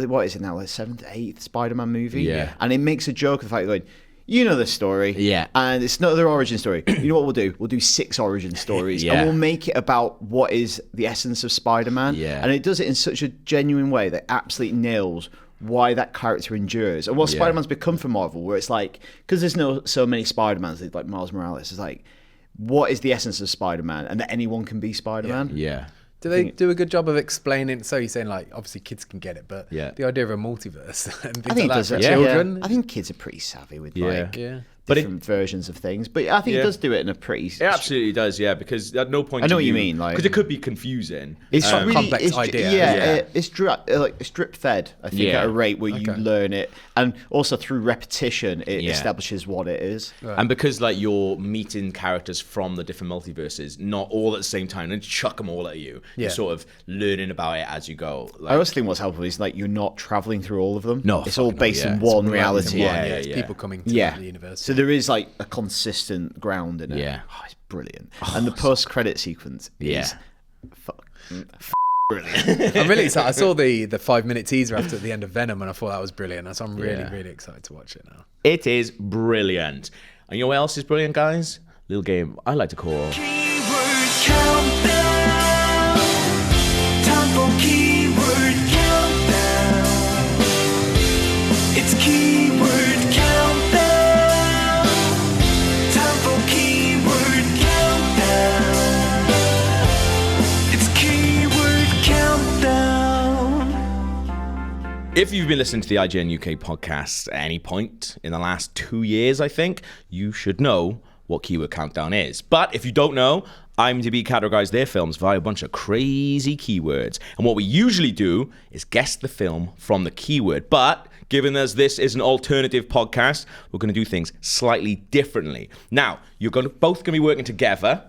what is it now? Like 7th, 8th Spider-Man movie, and it makes a joke of the fact going, you know the story, and it's not their origin story. You know what we'll do? We'll do 6 origin stories, and we'll make it about what is the essence of Spider-Man. And it does it in such a genuine way that absolutely nails why that character endures and what Spider-Man's become for Marvel. Where it's like, because there's so many Spider-Mans, like Miles Morales, it's like, what is the essence of Spider-Man, and that anyone can be Spider-Man. Do they do a good job of explaining? So you're saying, like, obviously kids can get it, but the idea of a multiverse and things like that for children. I think kids are pretty savvy with different versions of things, but I think it does do it in a pretty. It absolutely does, because at no point. I know what you mean, like, because it could be confusing. It's a complex idea. It's strip fed. I think at a rate where you learn it, and also through repetition, it establishes what it is. Right. And because like you're meeting characters from the different multiverses, not all at the same time, and chuck them all at you. You're sort of learning about it as you go. Like, I also think what's helpful is like you're not traveling through all of them. No, it's all based in one reality. It's people coming to the universe. So there is like a consistent ground in it. It's brilliant. And the post-credit sequence is brilliant. I'm really excited. I saw the 5-minute teaser after the end of Venom, and I thought that was brilliant. So I'm really excited to watch it now. It is brilliant. And you know what else is brilliant, guys? Little game I like to call Keyword countdown. Time for keyword countdown. It's keyword countdown. Time for keyword countdown. It's keyword countdown. If you've been listening to the IGN UK podcast at any point in the last 2 years, I think, you should know what Keyword Countdown is. But if you don't know, IMDb categorizes their films via a bunch of crazy keywords. And what we usually do is guess the film from the keyword. But given as this is an alternative podcast, we're going to do things slightly differently. Now, you're both going to be working together.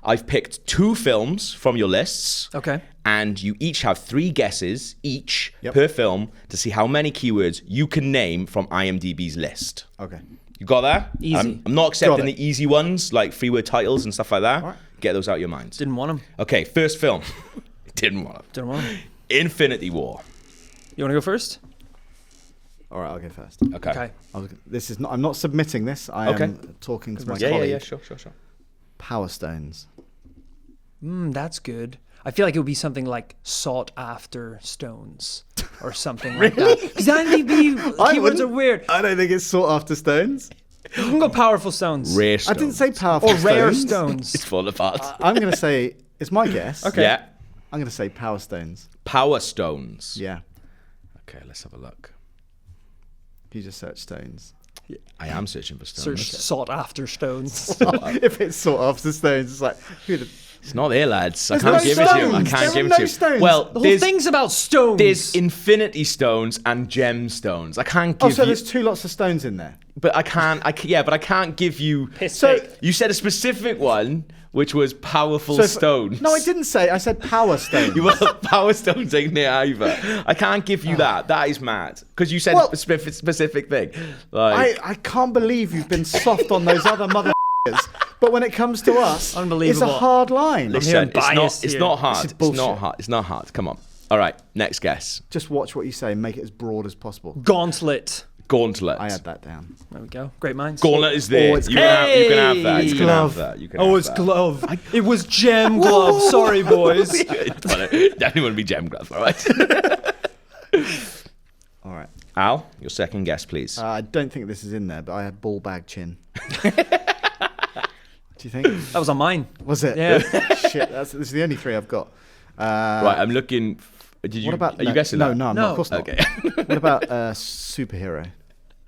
I've picked 2 films from your lists. Okay. And you each have 3 guesses each per film to see how many keywords you can name from IMDb's list. Okay. You got that? Easy. I'm not accepting the easy ones, like 3-word titles and stuff like that. Right. Get those out of your minds. Didn't want them. Okay, first film. Didn't want them. Infinity War. You want to go first? All right, I'll go first. Okay. I'm not submitting this. I am talking to my colleague. Yeah, sure. Power Stones. That's good. I feel like it would be something like sought after stones or something like that. Because IMDb keywords are weird. I don't think it's sought after stones. You can go powerful stones. Rare stones. I didn't say powerful stones. Or rare stones. It's falling apart. I'm going to say, it's my guess. Okay. Yeah. I'm going to say Power Stones. Power Stones. Yeah. Okay, let's have a look. You just search stones. I am searching for stones. Search sought after stones. If it's sought after stones, it's like, it's not there, lads. I There's can't no give it to you. I stones. can't There give are it to no you. stones. Well, The whole thing's about stones. there's Infinity Stones and Gemstones. I can't give so you. there's 2 lots of stones in there. But I can't. But I can't give you. So You said a specific one, which was powerful So if- stones. No, I didn't say. I said Power Stones. Well, Power Stones ain't there either. I can't give you that. That is mad. Because you said a specific thing. Like, I can't believe you've been soft on those other motherfuckers. But when it comes to us, Unbelievable. it's a hard line. listen, biased it's here. not hard. This is It's bullshit. not hard. It's not hard. Come on. All right. Next guess. Just watch what you say and make it as broad as possible. Gauntlet. Gauntlet. I had that down. There we go. Great minds. Gauntlet is there. it's You can have that. It's You can have glove. that. You can Oh, have it's that. glove. It was gem glove. Sorry, boys. Definitely want to be Gem Glove, all right? All right. Al, your second guess, please. I don't think this is in there, but I had ball bag chin. Do you think? That was on mine. Was it? Yeah. Shit, this is the only 3 I've got. Right, I'm looking. Did you? What about? Are you guessing no, that? No, I'm No. not. Of course not. Okay. What about superhero?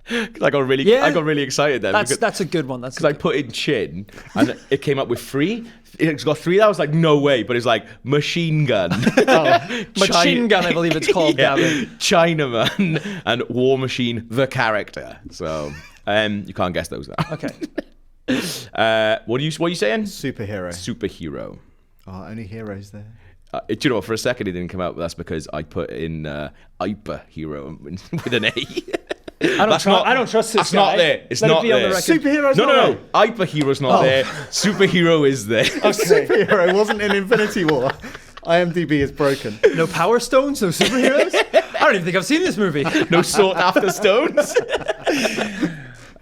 I got really excited then. That's a good one. That's because I put in chin and it came up with 3. It's got 3. That was like no way, but it's like machine gun. Machine gun, I believe it's called. Gavin. Chinaman and War Machine the character. So you can't guess those now. Okay. What are you saying? Superhero. Superhero. Oh, only heroes there. Do you know what? For a second, it didn't come out, but that's because I put in hyperhero with an A. I don't trust this That's guy. not there. It's not there. Superhero's No. not there. Hyperhero's not there. Superhero is there. Superhero wasn't in Infinity War. IMDb is broken. No Power Stones, no superheroes. I don't even think I've seen this movie. No sought after stones.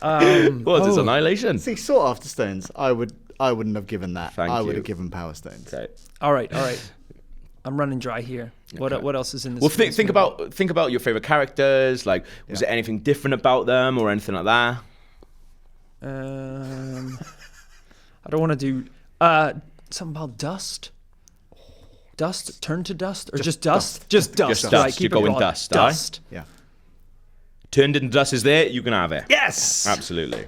What is this, Annihilation? See, sought after stones. I wouldn't have given that. Thank I would you. have given Power Stones. Okay. All right. I'm running dry here. What else is in this? Well, this think movie? about your favorite characters. Like, was there anything different about them or anything like that? I don't want to do something about dust. Dust, turn to dust, or just dust? Just dust. Just Right, dust. keep You're it going broad. dust. Dust. Yeah. Turned into dust is there. You can have it. Yes. Absolutely.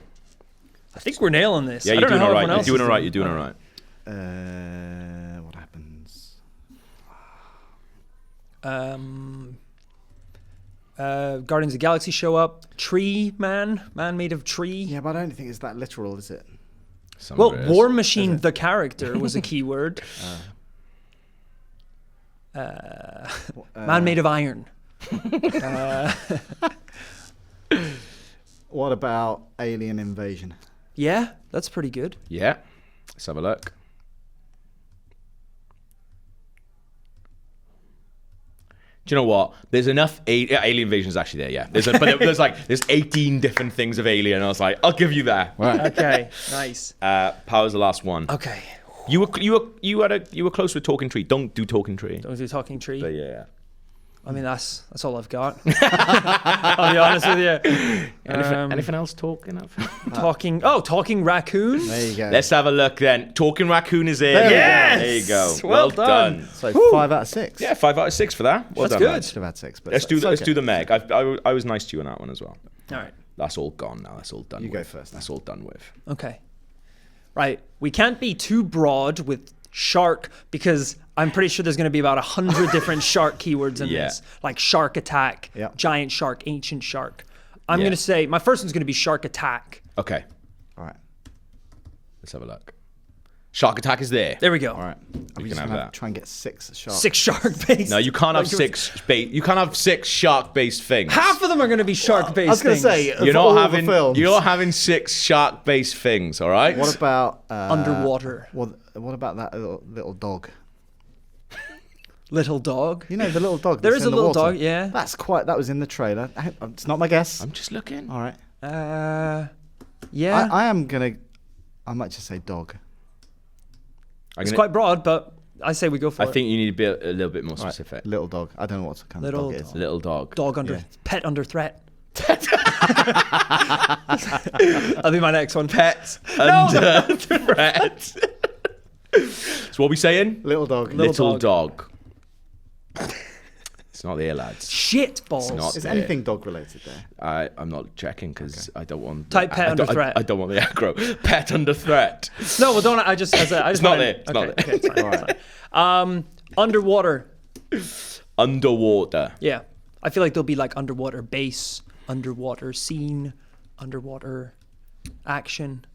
I think we're nailing this. Yeah, I you're don't know doing how all right. everyone You're else doing all is right. You're doing all right. What happens? Guardians of the Galaxy show up. Tree man made of tree. Yeah, but I don't think it's that literal, is it? Well, War Machine, the character, was a key word. Man made of iron. What about alien invasion? Yeah, that's pretty good. Yeah. Let's have a look. Do you know what? There's enough alien invasion is actually there. Yeah. There's 18 different things of alien. I was like, I'll give you that. Okay, nice. Power's the last one. Okay. You were close with Talking Tree. Don't do Talking Tree. Don't do Talking Tree. But yeah. I mean, that's all I've got. I'll be honest with you. Anything else talking of? Talking raccoon. There you go. Let's have a look then. Talking Raccoon is in. There you go. Well done. So 5 out of 6. Yeah, 5 out of 6 for that. Well That's done, good. lads. Should have had 6, but Let's do the Meg. I was nice to you on that one as well. All right. That's all gone now. That's all done. You with. go first now. That's all done with. Okay. Right. We can't be too broad with shark because I'm pretty sure there's going to be about 100 different shark keywords in this, like shark attack, giant shark, ancient shark. I'm going to say my first one's going to be shark attack. Okay. All right. Let's have a look. Shark attack is there. There we go. All right. Are we just have going to that. try and get 6 sharks? 6 shark based. No, you can't have You can't have 6 shark based things. Half of them are going to be shark based. I was going to say You're not films. having 6 shark based things. All right. What about underwater? What about that little dog? Little dog. You know the little dog. There that's is a in the little water? dog. Yeah. That was in the trailer. It's not my guess. I'm just looking. All right. Yeah. I might just say dog. It's quite broad, but I say we go for it. I think you need to be a little bit more specific. Right. Little dog. I don't know what kind of dog it is. Little dog. Pet under threat. That'll be my next one. Pet under threat. So what are we saying? Little dog. Little dog. It's not there, lads. Shit balls. It's not Is there. anything dog related there? I'm not checking because I don't want. Type pet under threat. I don't want the aggro. Pet under threat. No, well, don't. I just. It's not there. It's not there. Okay, it's fine. It's fine. Underwater. Underwater. Yeah, I feel like there'll be like underwater base, underwater scene, underwater action.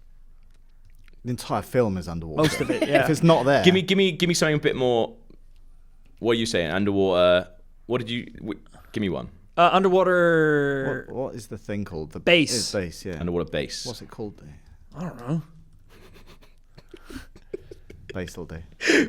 The entire film is underwater. Most of it, yeah. If it's not there, Give me something a bit more. What are you saying? Underwater. What did you? Give me one. Underwater. What is the thing called? The base. It's base. Yeah. Underwater base. What's it called? I don't know. Base all day.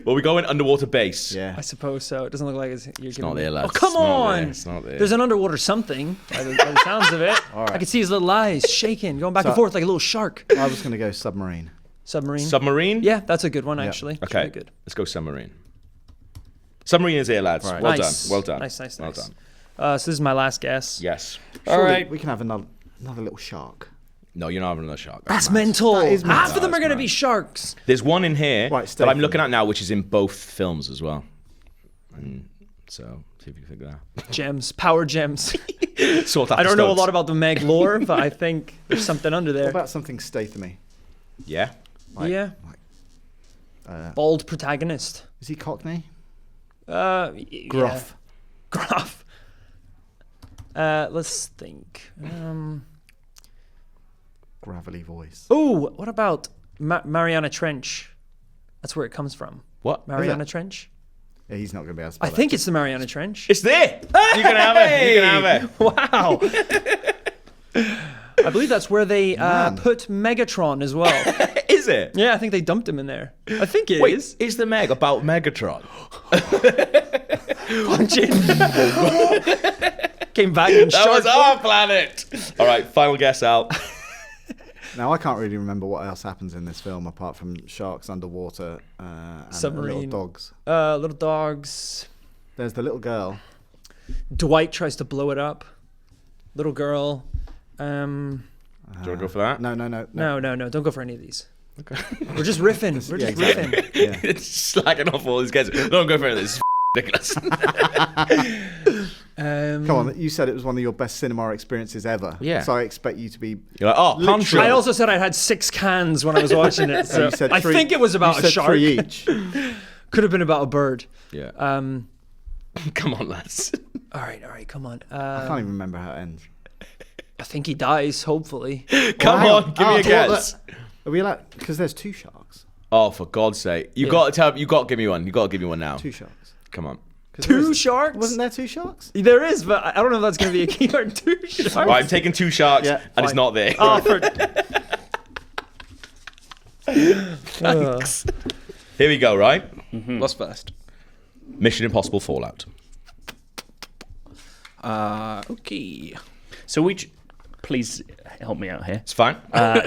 Well, we're going underwater base. Yeah. I suppose so. It doesn't look like it's not there, lads. Oh, come It's not on! there. It's not there. There's an underwater something by the sounds of it. All right. I can see his little eyes shaking, going back and forth like a little shark. I was going to go submarine. Submarine. Submarine? Yeah, that's a good one actually. It's Okay. really good. Let's go submarine. Submarine is here, lads. Right. Well Nice. done. Well done. Nice. Well done. So this is my last guess. Yes. All right. We can have another little shark. No, you're not having another shark. That's mad. mental. That is Half mental. of them are going to That's be mad. sharks. There's one in here Right, that I'm stay looking for at now, which is in both films as well. And so, see if you can figure that Gems. Power gems. out. Sort I don't know a lot about the Meg lore, but I think there's something under What there. about something Statham-y? Yeah. Yeah. Bald protagonist. Is he Cockney? Gruff. Gruff. Let's think. Gravelly voice. Oh, what about Mariana Trench? That's where it comes from. What? Mariana Trench? Yeah, he's not going to be able to spell I think it's the Mariana Trench. It's there. You can have it. You can have it. Wow. I believe that's where they put Megatron as well. Is it? Yeah, I think they dumped him in there. I think it Wait, is. is the Meg about Megatron? Punch it. Came back and That was our planet. All right, final guess out. Now, I can't really remember what else happens in this film apart from sharks underwater and Submarine. little dogs. Little dogs. There's the little girl. Dwight tries to blow it up. Little girl. Do you want to go for that? No. No. Don't go for any of these. Okay. We're just riffing. We're just riffing. Yeah. It's slacking off all these guys. Don't go for it. This is ridiculous. Come on, you said it was one of your best cinema experiences ever. Yeah. So I expect you to be. You're like, oh, Pancho. I also said I had 6 cans when I was watching it. So You said I three- think it was about you a said shark. 3 each. Could have been about a bird. Yeah. Um, Come on, lads. all right, come on. I can't even remember how it ends. I think he dies, hopefully. Come Hang on, give me a guess. Are we allowed? Because there's 2 sharks. Oh, for God's sake! You got to tell. You got to give me one. You got to give me one now. 2 sharks. Come on. 2 sharks? Wasn't there 2 sharks? There is, but I don't know if that's going to be a keyword. 2 sharks. Right, I'm taking 2 sharks, Yeah, and it's fine. not there. Oh, for... Thanks. Here we go. Right. What's first? Mission Impossible Fallout. Okay. So please help me out here. It's fine.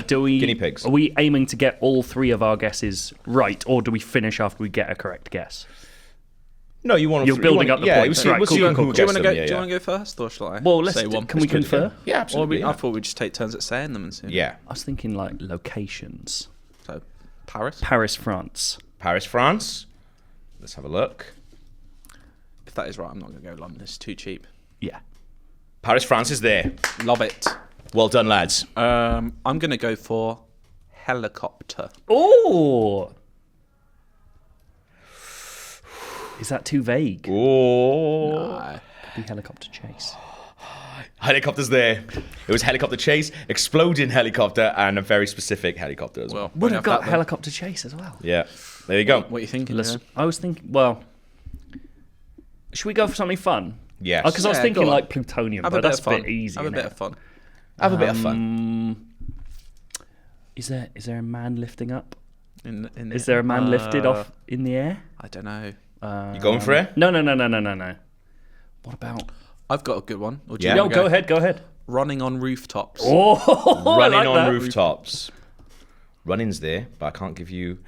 Do we Guinea pigs. Are we aiming to get all 3 of our guesses right, or do we finish after we get a correct guess? No, you want to. You're building up the yeah, points. we'll Right, see cool, who cool, can cool. guess Do you want to them, go? yeah, Do you yeah. want to go first, or shall I? Well, let's say one. Can we confer? Yeah, Or absolutely. I thought we'd just take turns at saying them and see. Yeah. I was thinking like locations. So, Paris. Paris, France. Paris, France. Let's have a look. If that is right, I'm not going to go London. It's too cheap. Yeah. Paris, France is there. Love it. Well done, lads. I'm going to go for helicopter. Oh. Is that too vague? Oh. Could be helicopter chase. Helicopter's there. It was helicopter chase, exploding helicopter, and a very specific helicopter as well. Well, Would have got helicopter chase as well. Yeah. There you go. What are you thinking? I was thinking, well, should we go for something fun? Yes. Because I was Yeah, thinking go on. like plutonium, Have but a bit that's of a fun. bit easy. Have a innit? bit of fun. Have a bit of fun. Is there a man lifting up? Is there a man lifted off in the air? I don't know. You going for it? No. What about? I've got a good one. Or do Yeah. you No, wanna go ahead. Running on rooftops. Oh, Running I like on that. rooftops. Running's there, but I can't give you.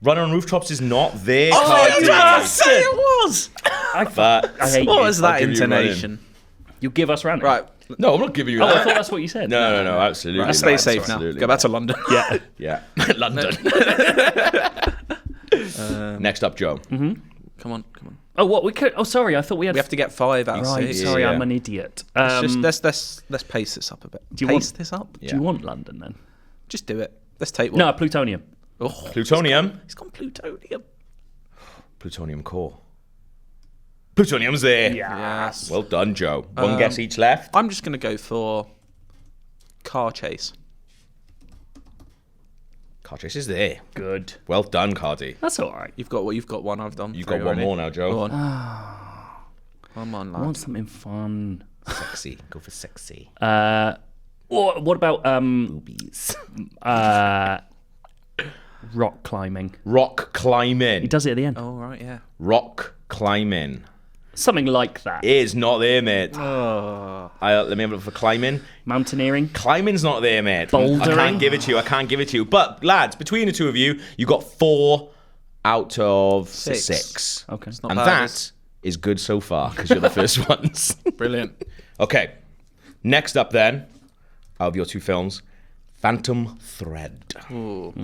Running on rooftops is not there. Oh, Cardi. you bastard! It was. But I hate What you. was that I'll give you running. intonation? You give us running. Right. no, I'm not giving you Oh, I that. thought that's what you said. No, absolutely. Let's not. stay safe now. Absolutely Go back not. to London. Yeah. Yeah, London. Next up, Joe. Come on. Oh, what we could? Oh, sorry. I thought we had. We have to get 5 out of Right. 6. Sorry, Yeah. I'm an idiot. Let's pace this up a bit. Do you pace want- this up? Do you want London then? Just do it. Let's take one. No, plutonium. Oh, Plutonium. He's gone plutonium. Plutonium core. Plutonium's there. Yes. Well done, Joe. One guess each left. I'm just going to go for car chase. Car chase is there. Good. Well done, Cardi. That's all right. You've got one. I've done. You've 3 got one already. more now, Joe. Go on. Come on, I want lad. something fun. Sexy. Go for sexy. What about Boobies. rock climbing? Rock climbing. He does it at the end. Oh, right, yeah. Rock climbing Something like that. is not there, mate. Oh. Let me have a look for climbing. Mountaineering. Climbing's not there, mate. I Bouldering? can't give it to you. But, lads, between the two of you, you got 4 out of 6. Okay. Not And bad, that is good so far, because you're the first ones. Brilliant. Okay. Next up, then, out of your 2 films, Phantom Thread. Ooh.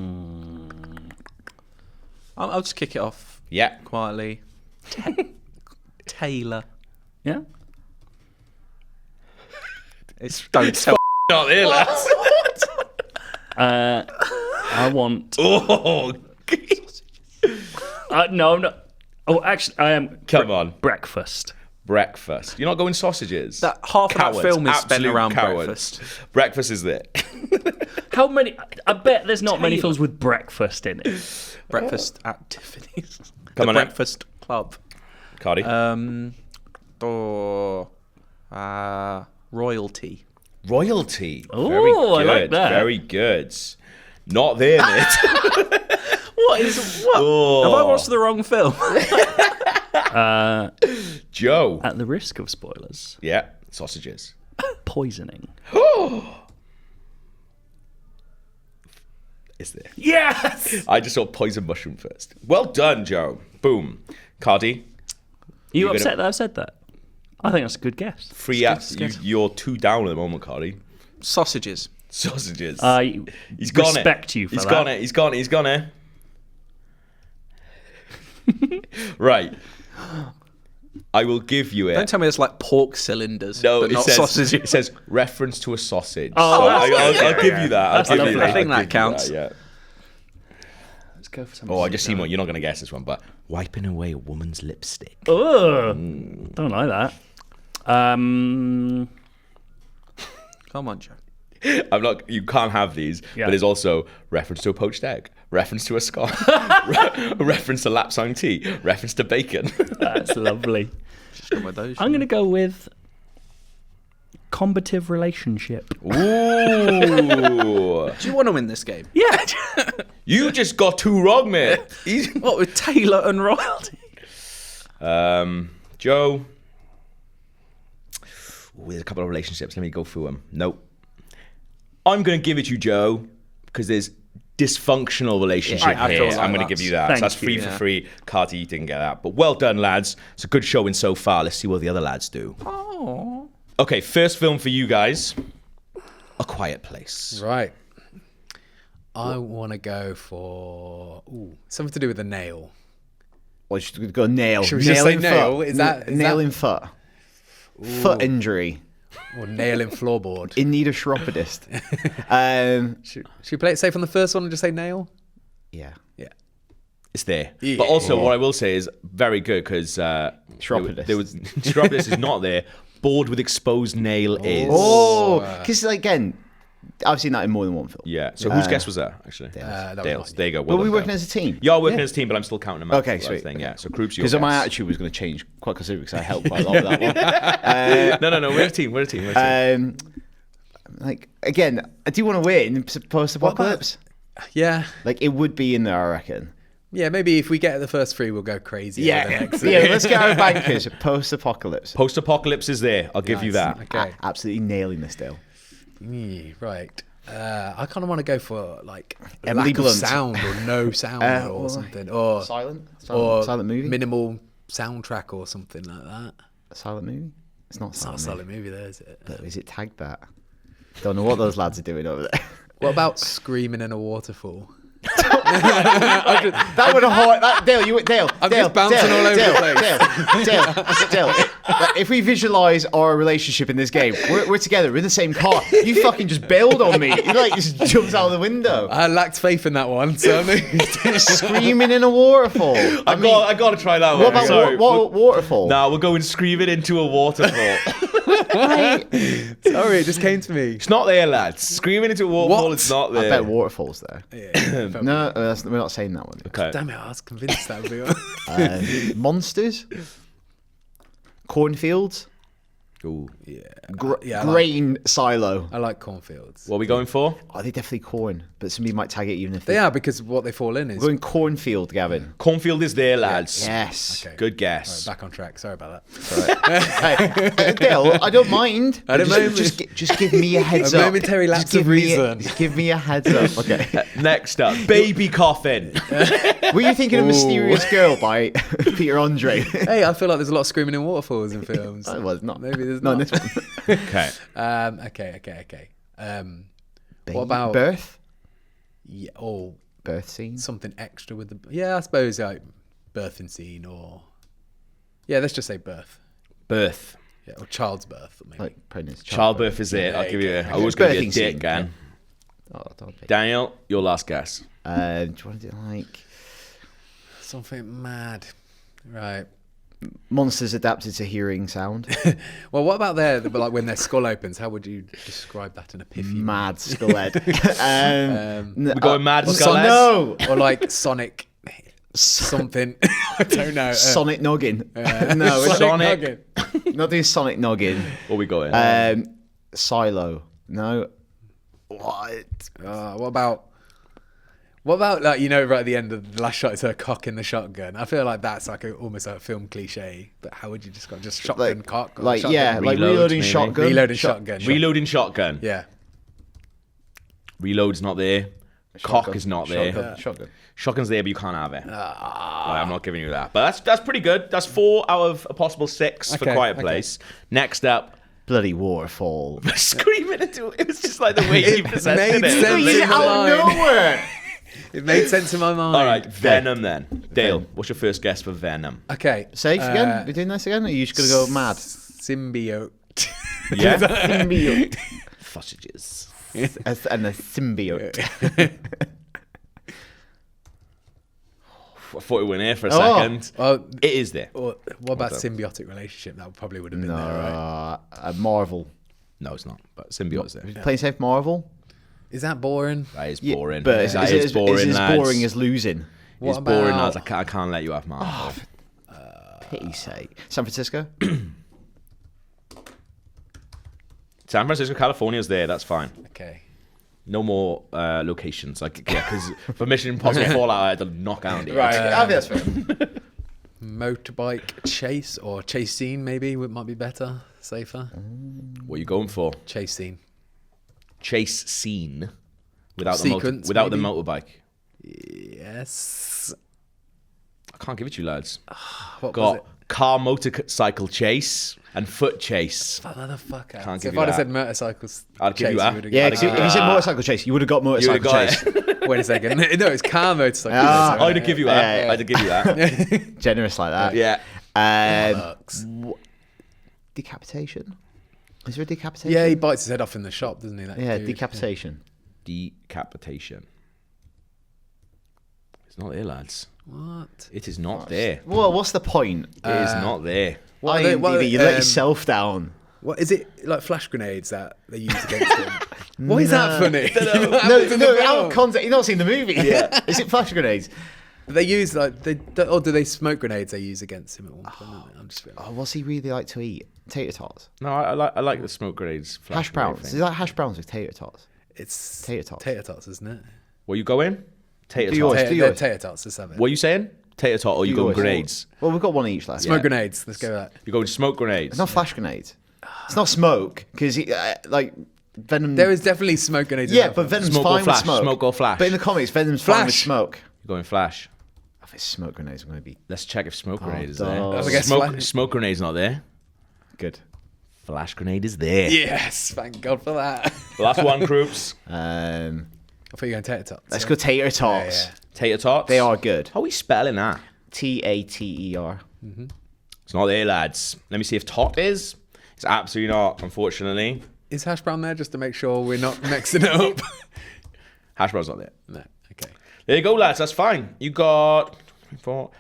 I'll just kick it off Yeah. quietly. Taylor. Yeah. It's don't tell. Not there, lads. I want. Oh, No. Oh, actually, I am. come on. Breakfast. Breakfast. You're not going sausages? That half of that film is spent Absolute around cowards. breakfast. Breakfast is there. How many? I bet there's not many films with breakfast in it. Breakfast at Tiffany's. Come the on, then. Breakfast Club. Cardi? Royalty. Royalty. Ooh, Very good. I like that. Very good. Not there, mate. What? Have I watched the wrong film? Joe. At the risk of spoilers. Yeah, sausages. Poisoning. Is there? Yes! I just saw poison mushroom first. Well done, Joe. Boom. Cardi. You upset that I've said that? I think that's a good guess. You're 2 down at the moment, Cardi. Sausages. Sausages. He's gone respect you for He's that. gone it. He's gone it. Right. I will give you it. Don't tell me it's like pork cylinders. No, but it not says, sausages. It says reference to a sausage. Oh, so that's I'll give you that. That's lovely. I think that counts. Yeah. Let's go for something. Oh, I just seen one. You're not going to guess this one, but wiping away a woman's lipstick. Ugh. Don't like that. Come on, Joe. I'm not. You can't have these. Yeah. But there's also reference to a poached egg, reference to a scone, reference to lapsang tea, reference to bacon. That's lovely. Just go with those. I'm going to go with combative relationship. Ooh. Do you want to win this game? Yeah. You just got 2 wrong, mate. What with Taylor and Royalty? Joe. Ooh, there's a couple of relationships. Let me go through them. Nope. I'm going to give it to you, Joe, because there's dysfunctional relationship Yeah, I here. feel like I'm going to give you that. Thank So that's you. 3 for 3. Carty, you didn't get that. But well done, lads. It's a good showing so far. Let's see what the other lads do. Oh. Okay, first film for you guys. A Quiet Place. Right. I want to go for something to do with a nail. Well, you should go nail. Should we just say in nail? foot. Is that- is nail that- in foot? Foot injury. Or nail in floorboard. In need of chiropodist. Should we play it safe on the first one and just say nail? Yeah. Yeah. It's there. Yeah. But also, what I will say is very good because Chiropodist. there was chiropodist is not there. Board with exposed nail is. Oh, because again, I've seen that in more than one film. Yeah. So whose guess was that, actually? that was Dale's. mine. There you go. But Well we're done, working Dale. as a team. You are working as a team, but I'm still counting them out. Okay, for that sweet. thing, yeah. So Krups, your Because my guess. attitude was going to change quite considerably because I helped quite a lot with that one. No. We're a team. We're a team. Like, again, I do want to win post-apocalypse. Yeah. Like, it would be in there, I reckon. Yeah, maybe if we get the first 3, we'll go crazy. Yeah, let's get our bankers. Post-apocalypse. Post-apocalypse is there. I'll give you that. Okay. Absolutely nailing this, Dale. Right. I kind of want to go for like Emily lack of Blunt. sound or no sound or something, or Silent movie. minimal soundtrack or something like that. A silent movie. It's not It's not a solid movie, there is it? But is it tagged that? Don't know what those lads are doing over there. What about screaming in a waterfall? That would have hurt. Dale. I'm just bouncing all over the place. Dale. If we visualize our relationship in this game, we're together. We're in the same car. You fucking just bailed on me. You just jumps out of the window. I lacked faith in that one, so I mean, Screaming in a waterfall. I got to try that one. What about Sorry. what waterfall? Nah, we're going screaming into a waterfall. sorry, it just came to me. It's not there, lads. Screaming into a waterfall. What? It's not there. I bet waterfall's there. Yeah, No, we're not saying that one. Okay. damn it, I was convinced that would be one. Monsters. Cornfields. Ooh. Grain silo. I like cornfields. What are we going for? Are they definitely corn? But somebody might tag it even if They are, because what they fall in is We're going cornfield, Gavin. Cornfield is there, lads. Yes. Okay. Good guess. Back on track. Sorry about that. Hey, Dale, I don't mind. I don't mind. Just give me a heads A up. momentary lapse Just give of me reason. just give me a heads up. Okay. Next up, Baby Coffin. Were you thinking of Mysterious Girl by Peter Andre? Hey, I feel like there's a lot of screaming in waterfalls in films. Well, not. Maybe there's Not not. in this one. Okay. Okay. What about birth? Yeah, Birth scene? something extra with the? Yeah, I suppose like birthing scene or. Yeah, let's just say birth. Birth. Yeah, or child's birth. Maybe. Like pregnancy. Childbirth is there. I'll There give you you go. I was going to be a Birthing scene, dick, Gan. Oh, don't be. Daniel, your last guess. Do you want to do like Something mad. Right. monsters adapted to hearing sound? Well, what about like when their skull opens? How would you describe that in a pithy? Mad skull head. We're going mad so skull heads? no. Or like Sonic something. I don't know. Sonic Noggin. No, Sonic Noggin. Not doing Sonic Noggin. What we got in? Silo. No. What? What about like right at the end of the last shot, it's her cock in the shotgun? I feel like that's like almost like a film cliche. But how would you describe just shotgun cock? Or like shotgun? like reloading shotgun. Reloading shotgun. Reloading shotgun. Yeah. Reload's not there. Cock is not there. Shotgun. Shotgun's there, but you can't have it. I'm not giving you that. But that's pretty good. That's 4 out of a possible 6 for Quiet Place. Next up. Bloody waterfall. Screaming into it. It was just like the way you presented it. Sense out of nowhere. It made sense in my mind. All right, Venom then. Dale, what's your first guess for Venom? Okay. Safe again? We're doing this again? Or are you just going to go mad? Symbiote. Yeah? Symbiote. Sausages. And a symbiote. I thought it went here for a second. Well, it is there. What about symbiotic relationship? That probably would have been there, right? Marvel. No, it's not. But symbiote's there. Playing safe Marvel. Is that boring? That is boring. But is it boring, as lads. boring as losing? It's boring, lads. I can't let you have Marvel. Pity's sake. San Francisco? San Francisco, California's there. That's fine. Okay. No more locations. Because for Mission Impossible Fallout, I had to knock out. Right. I think that's fair. Motorbike chase or chase scene maybe might be better, safer. What are you going for? Chase scene. Chase scene without Sequence, the motorbike. Yes. I can't give it to you, lads. What was it? Car motorcycle chase and foot chase. Motherfucker. Can't So give if you I'd have that. said motorcycles, I'd give you that. Yeah, if you said motorcycle chase, you would have got motorcycle chase. Wait a second. No, it's car motorcycle. I'd have give you that. Yeah. I'd have give you that. Generous like that. Yeah. Decapitation? Is there a decapitation? Yeah, he bites his head off in the shop, doesn't he? That dude? Decapitation. Decapitation. It's not there, lads. What? It is not there. Well, what's the point? It is not there. You let yourself down. What is it like? Flash grenades that they use against him? Why is that funny? No, out of context. You've not seen the movie. Yeah. Is it flash grenades? They use or do they smoke grenades they use against him at one point? I'm just what's he really like to eat? Tater tots. No, I like the smoke grenades. Hash browns. Is that hash browns with tater tots? It's tater tots. Tater tots, isn't it? Where you going? Tater yours, tots. yours. Tater tots. Let's have it. What are you saying? Tater tot or you going grenades? Well, we've got one each left. Smoke grenades. Let's go with that. You're going smoke grenades. It's not flash grenades. It's not smoke because Venom. There is definitely smoke grenades. Yeah, but Venom's smoke fine or flash. with smoke. Smoke or flash. But in the comics, Venom's fine with smoke. You're going flash. If it's smoke grenades, I'm going to be. Let's check if smoke grenade is dog. there. Smoke grenade's not there. Good. Flash grenade is there. Yes, thank God for that. Last one, groups. I thought you were going tater tots. Let's go tater tots. Yeah. Tater tots. They are good. How are we spelling that? Tater. It's not there, lads. Let me see if tot is. It's absolutely not, unfortunately. Is hash brown there just to make sure we're not mixing it up? Hash brown's not there. No. Okay. There you go, lads. That's fine. You got 4,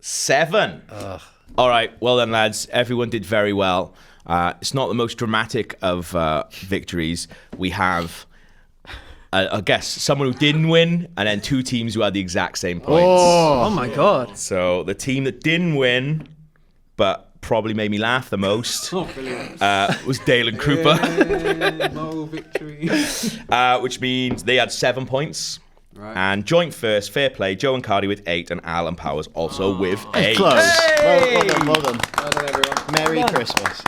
7. Ugh. All right. Well done, lads. Everyone did very well. It's not the most dramatic of victories. We have, I guess, someone who didn't win, and then 2 teams who had the exact same points. Oh my God. So the team that didn't win, but probably made me laugh the most, was Dale and Krupa. Moral victory. Which means they had 7 points. Right. And joint first, fair play, Joe and Cardi with 8, and Al and Powers also with 8. Close. Hey! Well done. Well done, everyone. Merry Christmas.